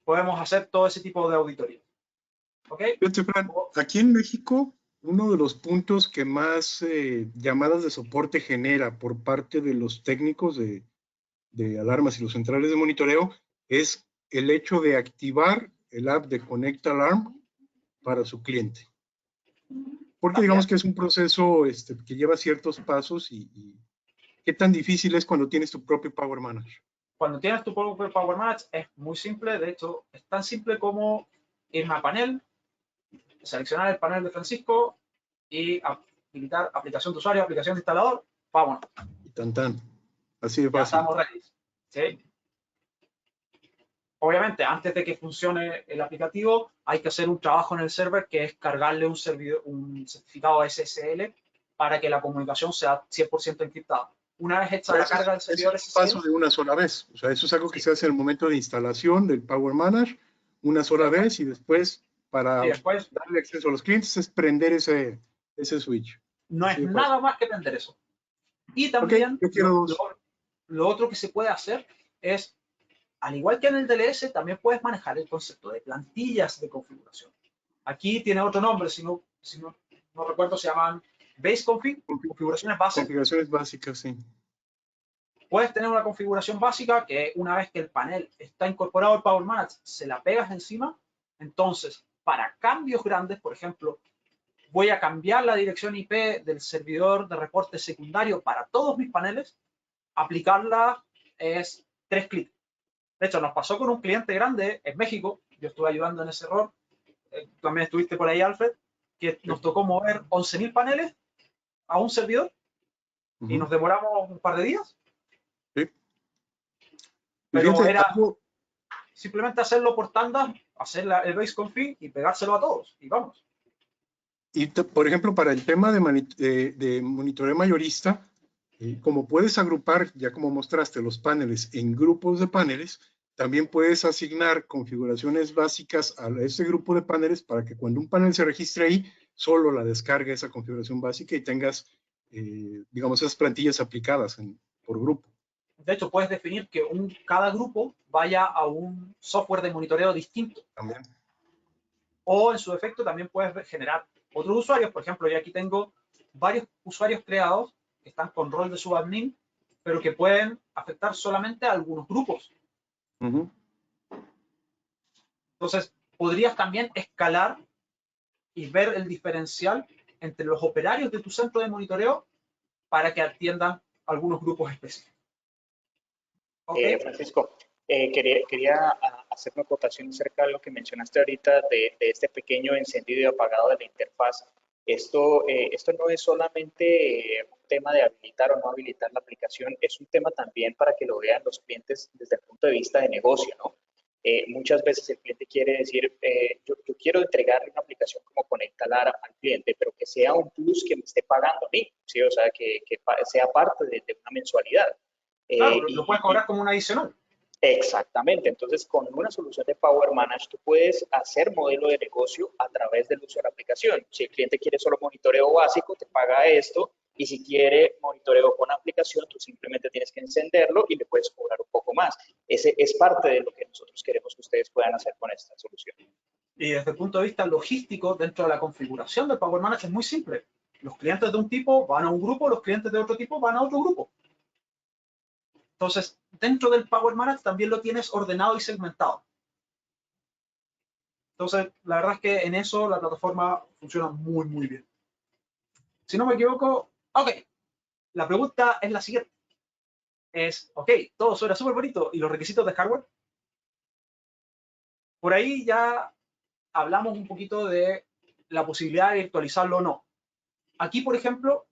podemos hacer todo ese tipo de auditoría. ¿Ok? Fíjate, Fran, aquí en México, uno de los puntos que más llamadas de soporte genera por parte de los técnicos de alarmas y los centrales de monitoreo es el hecho de activar el app de Connect Alarm para su cliente. Porque digamos que es un proceso que lleva ciertos pasos y ¿qué tan difícil es cuando tienes tu propio Power Manager? Cuando tienes tu propio Power Manager es muy simple. De hecho, es tan simple como irme a panel, seleccionar el panel de Francisco y habilitar aplicación de usuario, aplicación de instalador. Vámonos. Y tan. Así de Ya fácil. estamos ready. ¿Sí? Obviamente, antes de que funcione el aplicativo, hay que hacer un trabajo en el server que es cargarle un certificado SSL para que la comunicación sea 100% encriptada. Una vez hecha la carga del servidor SSL. Es un paso de una sola vez. O sea, eso es algo que se hace en el momento de instalación del Power Manager, una sola vez, y después para darle acceso a los clientes es prender ese switch. No es nada más que prender eso. Y también lo otro que se puede hacer es, al igual que en el DLS, también puedes manejar el concepto de plantillas de configuración. Aquí tiene otro nombre, si no recuerdo, se llaman base config, configuraciones básicas. Configuraciones básicas, sí. Puedes tener una configuración básica que una vez que el panel está incorporado al Power Manager, se la pegas encima. Entonces, para cambios grandes, por ejemplo, voy a cambiar la dirección IP del servidor de reporte secundario para todos mis paneles, aplicarla es 3 clics. De hecho, nos pasó con un cliente grande en México, yo estuve ayudando en ese error, también estuviste por ahí, Alfred, que nos tocó mover 11.000 paneles a un servidor y nos demoramos un par de días. Sí. Pero era simplemente hacerlo por tandas, hacer el base config y pegárselo a todos, y vamos. Y por ejemplo, para el tema de monitoreo mayorista, como puedes agrupar, ya como mostraste, los paneles en grupos de paneles, también puedes asignar configuraciones básicas a ese grupo de paneles para que cuando un panel se registre ahí, solo la descargue esa configuración básica y tengas, digamos, esas plantillas aplicadas por grupo. De hecho, puedes definir que cada grupo vaya a un software de monitoreo distinto. También. O en su defecto también puedes generar otros usuarios. Por ejemplo, yo aquí tengo varios usuarios creados que están con rol de subadmin, pero que pueden afectar solamente a algunos grupos. Entonces, podrías también escalar y ver el diferencial entre los operarios de tu centro de monitoreo para que atiendan algunos grupos específicos. Okay. Francisco, quería hacer una acotación acerca de lo que mencionaste ahorita de este pequeño encendido y apagado de la interfaz. Esto no es solamente un tema de habilitar o no habilitar la aplicación, es un tema también para que lo vean los clientes desde el punto de vista de negocio, ¿no? Muchas veces el cliente quiere decir, yo quiero entregarle una aplicación como Connect Alarm al cliente, pero que sea un plus que me esté pagando a mí, ¿sí? O sea, que sea parte de una mensualidad. Claro, lo puedes cobrar como un adicional. Exactamente. Entonces, con una solución de Power Manage, tú puedes hacer modelo de negocio a través del uso de la aplicación. Si el cliente quiere solo monitoreo básico, te paga esto, Y si quiere monitoreo con aplicación, tú simplemente tienes que encenderlo y le puedes cobrar un poco más. Ese es parte de lo que nosotros queremos que ustedes puedan hacer con esta solución. Y desde el punto de vista logístico, dentro de la configuración del Power Manager es muy simple. Los clientes de un tipo van a un grupo, los clientes de otro tipo van a otro grupo. Entonces, dentro del Power Manager también lo tienes ordenado y segmentado. Entonces, la verdad es que en eso la plataforma funciona muy, muy bien. Si no me equivoco, ok, la pregunta es la siguiente. Ok, todo suena súper bonito. ¿Y los requisitos de hardware? Por ahí ya hablamos un poquito de la posibilidad de virtualizarlo o no. Aquí, por ejemplo,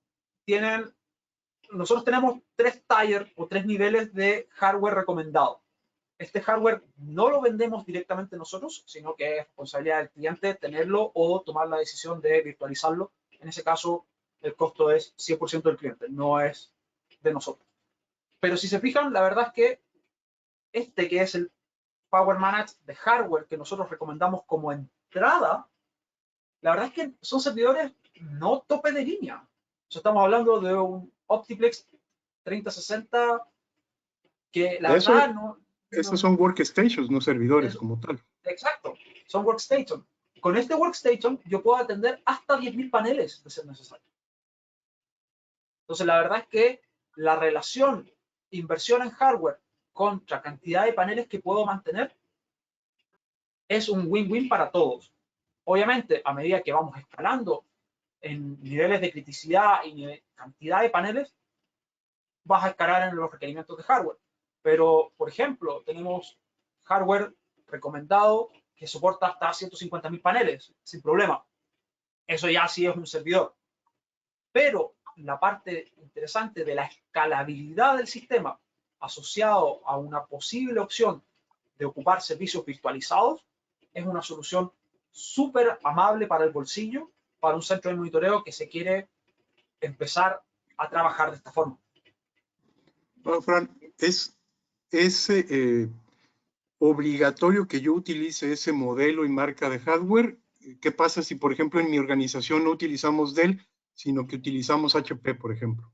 nosotros tenemos 3 tiers o 3 niveles de hardware recomendado. Este hardware no lo vendemos directamente nosotros, sino que es responsabilidad del cliente tenerlo o tomar la decisión de virtualizarlo. En ese caso, el costo es 100% del cliente, no es de nosotros. Pero si se fijan, la verdad es que que es el Power Managed de hardware que nosotros recomendamos como entrada, la verdad es que son servidores no tope de línea. O sea, estamos hablando de un Optiplex 3060 que la verdad no... Estos son workstations, no servidores como tal. Exacto, son workstations. Con este workstation yo puedo atender hasta 10.000 paneles de ser necesario. Entonces, la verdad es que la relación inversión en hardware contra cantidad de paneles que puedo mantener es un win-win para todos. Obviamente, a medida que vamos escalando en niveles de criticidad y cantidad de paneles, vas a escalar en los requerimientos de hardware. Pero, por ejemplo, tenemos hardware recomendado que soporta hasta 150.000 paneles, sin problema. Eso ya sí es un servidor. Pero la parte interesante de la escalabilidad del sistema asociado a una posible opción de ocupar servicios virtualizados es una solución súper amable para el bolsillo, para un centro de monitoreo que se quiere empezar a trabajar de esta forma. Bueno, Fran, es obligatorio que yo utilice ese modelo y marca de hardware. ¿Qué pasa si, por ejemplo, en mi organización no utilizamos Dell, sino que utilizamos HP, por ejemplo?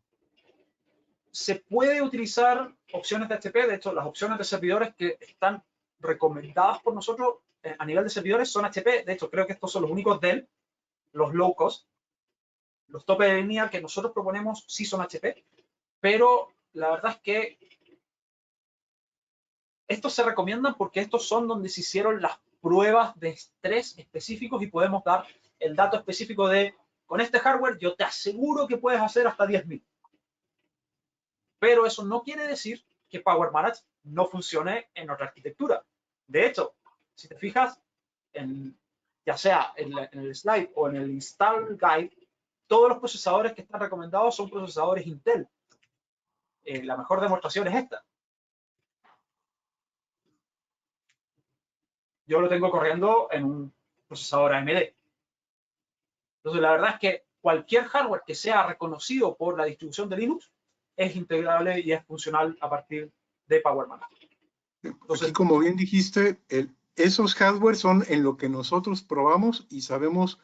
Se puede utilizar opciones de HP, de hecho, las opciones de servidores que están recomendadas por nosotros a nivel de servidores son HP. De hecho, creo que estos son los únicos Dell, los low cost. Los tope de línea que nosotros proponemos sí son HP, pero la verdad es que estos se recomiendan porque estos son donde se hicieron las pruebas de estrés específicos y podemos dar el dato específico de, con este hardware yo te aseguro que puedes hacer hasta 10.000. Pero eso no quiere decir que Power Manage no funcione en otra arquitectura. De hecho, si te fijas, ya sea en el slide o en el install guide, todos los procesadores que están recomendados son procesadores Intel. La mejor demostración es esta. Yo lo tengo corriendo en un procesador AMD. Entonces, la verdad es que cualquier hardware que sea reconocido por la distribución de Linux es integrable y es funcional a partir de Power Management. Entonces, aquí, como bien dijiste, esos hardware son en lo que nosotros probamos y sabemos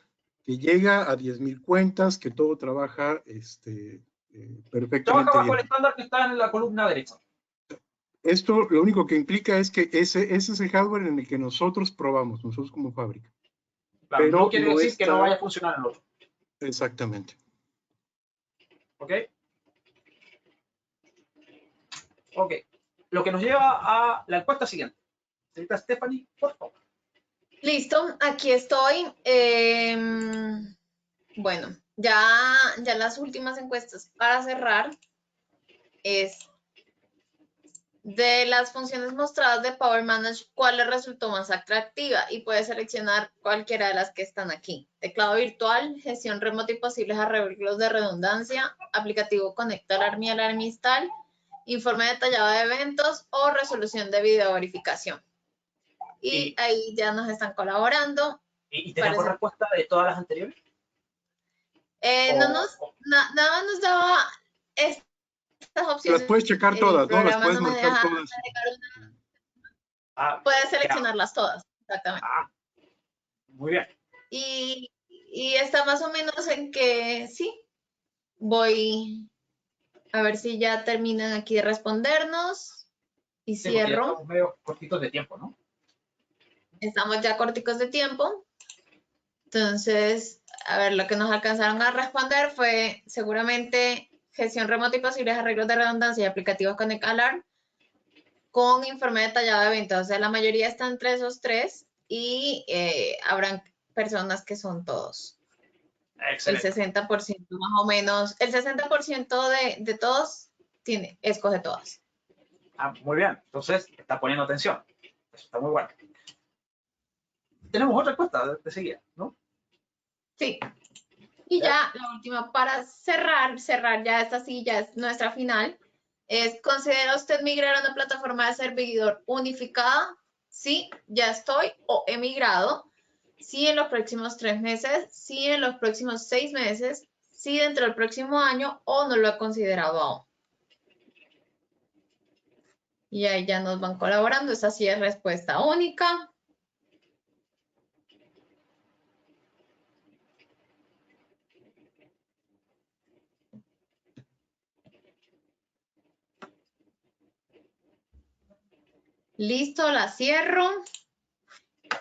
que llega a 10.000 cuentas, que todo trabaja perfectamente trabaja bajo bien. el estándar que está en la columna derecha. Esto lo único que implica es que ese es el hardware en el que nosotros probamos, nosotros como fábrica. Claro, pero no quiere decir que no vaya a funcionar en el otro. Exactamente. ¿Ok? Ok. Lo que nos lleva a la encuesta siguiente. Señorita Stephanie, por favor. Listo, aquí estoy. Bueno, ya las últimas encuestas para cerrar es de las funciones mostradas de Power Manage, ¿cuál le resultó más atractiva? Y puede seleccionar cualquiera de las que están aquí. Teclado virtual, gestión remota y posibles arreglos de redundancia, aplicativo Conecta Alarm y Alarm Install, informe detallado de eventos o resolución de video verificación. Y ahí ya nos están colaborando. ¿Y tenemos respuesta de todas las anteriores? Nada más nos daba estas opciones. Las puedes checar todas, ¿no? Las puedes marcar todas. Puedes seleccionarlas todas, exactamente. Muy bien. Y está más o menos en que sí, voy a ver si ya terminan aquí de respondernos y Sí, porque ya cierro. estamos medio cortitos de tiempo, ¿no? Estamos ya corticos de tiempo. Entonces, a ver, lo que nos alcanzaron a responder fue seguramente gestión remota y posibles arreglos de redundancia y aplicativos con Alarm con informe detallado de ventas. O sea, la mayoría está entre esos tres y habrán personas que son todos. Excelente. El 60% más o menos, el 60% de todos escoge todas. Ah, muy bien. Entonces, está poniendo atención. Eso está muy bueno. Tenemos otra encuesta de seguida, ¿no? Sí. Y ya la última para cerrar ya esta sí, ya es nuestra final, es, ¿considera usted migrar a una plataforma de servidor unificada? Sí, ya estoy o he migrado. Sí, en los próximos 3 meses. Sí, en los próximos 6 meses. Sí, dentro del próximo año o no lo he considerado aún. Y ahí ya nos van colaborando. Esa sí es respuesta única. Listo, la cierro.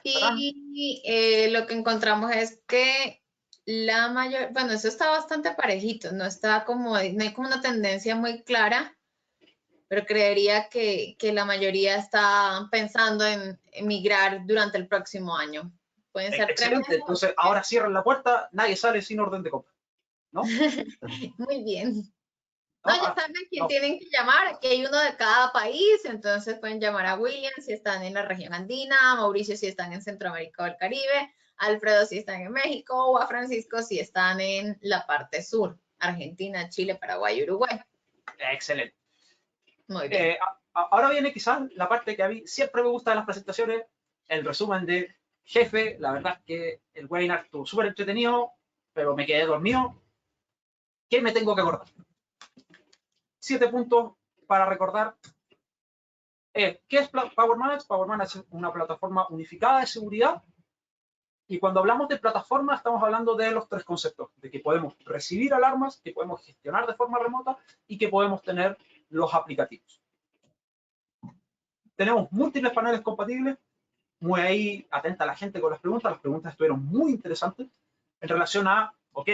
Y lo que encontramos es que la mayor, bueno, eso está bastante parejito, no está como, no hay como una tendencia muy clara, pero creería que la mayoría está pensando en emigrar durante el próximo año. Pueden ser 3 Excelente. meses. Entonces, ahora cierran la puerta, nadie sale sin orden de compra, ¿no? Muy bien. No, No, ya saben a quién no. tienen que llamar. Aquí hay uno de cada país, entonces pueden llamar a William si están en la región andina, a Mauricio si están en Centroamérica o el Caribe, a Alfredo si están en México o a Francisco si están en la parte sur, Argentina, Chile, Paraguay y Uruguay. Excelente. Muy bien. Ahora viene quizás la parte que a mí siempre me gusta de las presentaciones, el resumen de jefe. La verdad es que el webinar estuvo súper entretenido, pero me quedé dormido. ¿Qué me tengo que acordar? 7 puntos para recordar. ¿Qué es Power Manage? Power Manage es una plataforma unificada de seguridad. Y cuando hablamos de plataforma, estamos hablando de los 3 conceptos, de que podemos recibir alarmas, que podemos gestionar de forma remota y que podemos tener los aplicativos. Tenemos múltiples paneles compatibles. Muy ahí atenta a la gente con las preguntas estuvieron muy interesantes en relación a, ok,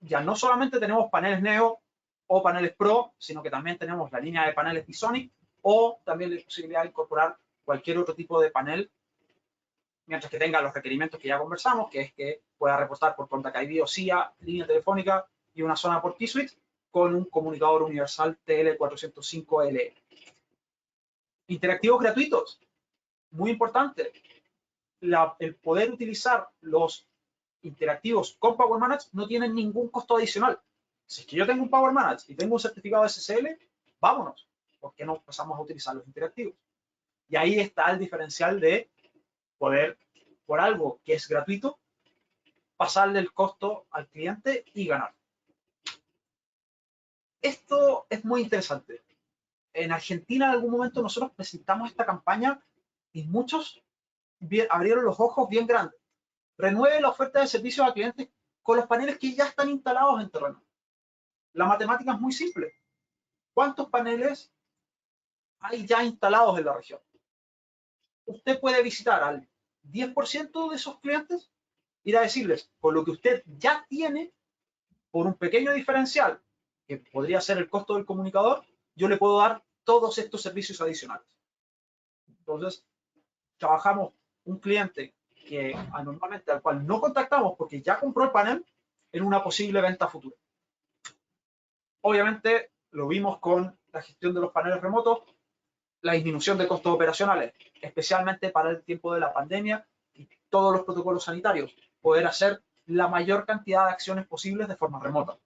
ya no solamente tenemos paneles Neo o paneles Pro, sino que también tenemos la línea de paneles Visonic o también la posibilidad de incorporar cualquier otro tipo de panel, mientras que tenga los requerimientos que ya conversamos, que es que pueda reportar por Contact ID o SIA, línea telefónica y una zona por T-Suite con un comunicador universal TL405LE. Interactivos gratuitos, muy importante. El poder utilizar los interactivos con Power Manage no tienen ningún costo adicional. Si es que yo tengo un Power Manage y tengo un certificado SSL, vámonos. ¿Por qué no pasamos a utilizar los interactivos? Y ahí está el diferencial de poder, por algo que es gratuito, pasarle el costo al cliente y ganar. Esto es muy interesante. En Argentina en algún momento nosotros presentamos esta campaña y muchos abrieron los ojos bien grandes. Renueve la oferta de servicios a clientes con los paneles que ya están instalados en terreno. La matemática es muy simple. ¿Cuántos paneles hay ya instalados en la región? Usted puede visitar al 10% de esos clientes, ir a decirles, con lo que usted ya tiene, por un pequeño diferencial, que podría ser el costo del comunicador, yo le puedo dar todos estos servicios adicionales. Entonces, trabajamos un cliente que normalmente al cual no contactamos porque ya compró el panel en una posible venta futura. Obviamente lo vimos con la gestión de los paneles remotos, la disminución de costos operacionales, especialmente para el tiempo de la pandemia y todos los protocolos sanitarios, poder hacer la mayor cantidad de acciones posibles de forma remota.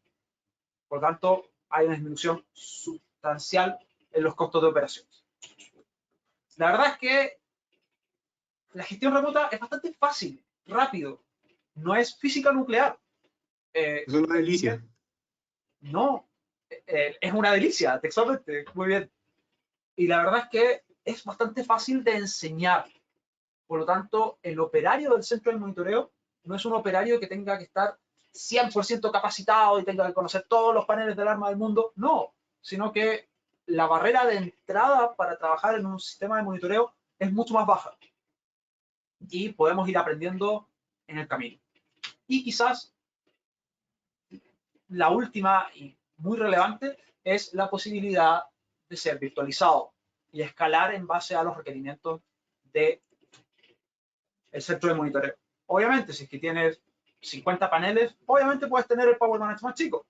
Por lo tanto, hay una disminución sustancial en los costos de operaciones. La verdad es que la gestión remota es bastante fácil, rápido. No es física nuclear. Es una delicia. No, es una delicia, textualmente, muy bien. Y la verdad es que es bastante fácil de enseñar. Por lo tanto, el operario del centro de monitoreo no es un operario que tenga que estar 100% capacitado y tenga que conocer todos los paneles de alarma del mundo. No, sino que la barrera de entrada para trabajar en un sistema de monitoreo es mucho más baja. Y podemos ir aprendiendo en el camino. Y quizás la última y muy relevante es la posibilidad de ser virtualizado y escalar en base a los requerimientos del centro de monitoreo. Obviamente, si es que tienes 50 paneles, obviamente puedes tener el Power Manager más chico,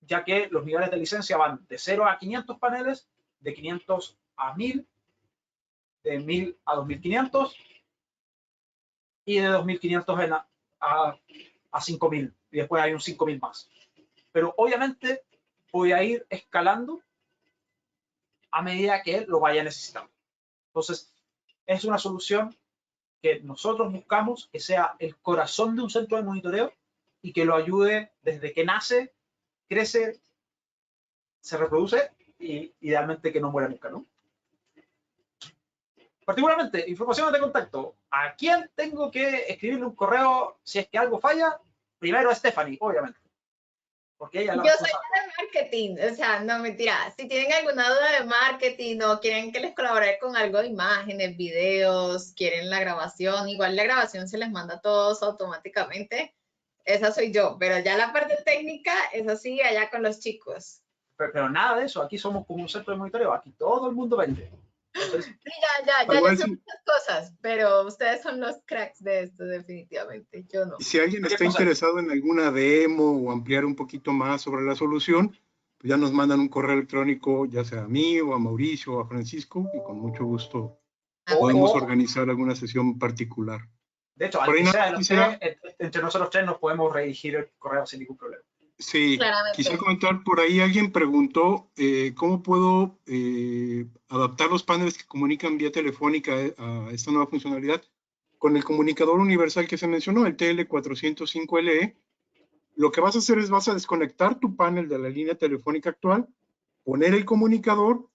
ya que los niveles de licencia van de 0 a 500 paneles, de 500 a 1000, de 1000 a 2500 y de 2500 a 5000, y después hay un 5000 más. Pero obviamente voy a ir escalando a medida que lo vaya necesitando. Entonces, es una solución que nosotros buscamos que sea el corazón de un centro de monitoreo y que lo ayude desde que nace, crece, se reproduce y idealmente que no muera nunca, ¿no? Particularmente, informaciones de contacto. ¿A quién tengo que escribirle un correo si es que algo falla? Primero a Stephanie, obviamente. Porque ella es la Yo soy responsable. de marketing, o sea, no, mentira. Si tienen alguna duda de marketing o quieren que les colabore con algo de imágenes, videos, quieren la grabación, igual la grabación se les manda a todos automáticamente. Esa soy yo, pero ya la parte técnica, eso sí, allá con los chicos. Pero nada de eso, aquí somos como un centro de monitoreo, aquí todo el mundo vende. Entonces, Sí, ya Igual sé si, muchas cosas, pero ustedes son los cracks de esto, definitivamente, yo no. si alguien ¿qué está cosa? interesado en alguna demo o ampliar un poquito más sobre la solución, pues ya nos mandan un correo electrónico, ya sea a mí o a Mauricio o a Francisco, y con mucho gusto podemos organizar alguna sesión particular. De hecho, Por al ahí que nada sea de más los quisiera, tres, entre nosotros tres nos podemos redirigir el correo sin ningún problema. sí, Claramente. quisiera comentar, por ahí alguien preguntó cómo puedo adaptar los paneles que comunican vía telefónica a esta nueva funcionalidad con el comunicador universal que se mencionó, el TL405LE. Lo que vas a hacer es vas a desconectar tu panel de la línea telefónica actual, poner el comunicador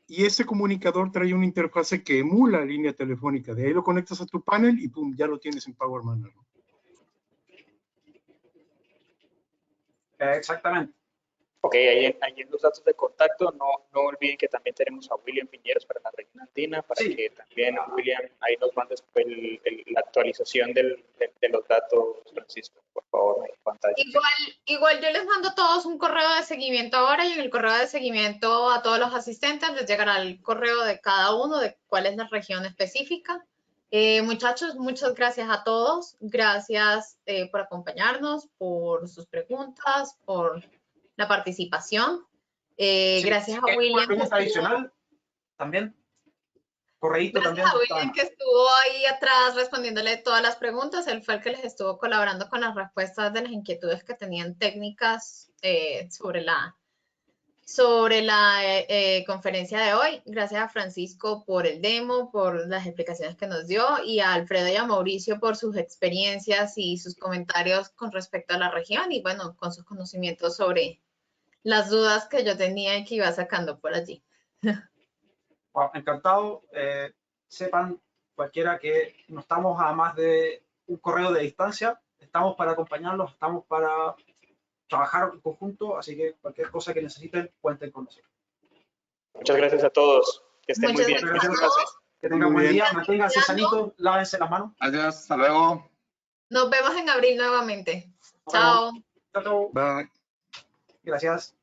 y ese comunicador trae una interfase que emula la línea telefónica. De ahí lo conectas a tu panel y pum, ya lo tienes en Power Manager. Exactamente. Ok, ahí en los datos de contacto, no olviden que también tenemos a William Piñeros para la región andina, para Sí. que también William ahí nos mande la actualización de los datos, Francisco, por favor, en pantalla. Igual yo les mando a todos un correo de seguimiento ahora y en el correo de seguimiento a todos los asistentes les llegará el correo de cada uno de cuál es la región específica. Muchachos, muchas gracias a todos. Gracias por acompañarnos, por sus preguntas, por la participación. Sí, Gracias si a William. una pregunta adicional, también. Correíto Gracias también. a William que estuvo ahí atrás respondiéndole todas las preguntas. Él fue el que les estuvo colaborando con las respuestas de las inquietudes que tenían técnicas sobre la conferencia de hoy. Gracias a Francisco por el demo, por las explicaciones que nos dio y a Alfredo y a Mauricio por sus experiencias y sus comentarios con respecto a la región y bueno, con sus conocimientos sobre las dudas que yo tenía y que iba sacando por allí. Wow, encantado. Sepan cualquiera que no estamos a más de un correo de distancia. Estamos para acompañarlos, estamos para trabajar en conjunto, así que cualquier cosa que necesiten, cuenten con nosotros. Muchas gracias a todos. Que estén muy Muchas bien. gracias a Muchas todos. gracias. Que tengan Muy buen bien. día, manténganse sanitos, lávense las manos. Adiós, hasta luego. Nos vemos en abril nuevamente. Nos Chao. vemos. Chao, chao. Bye. Gracias.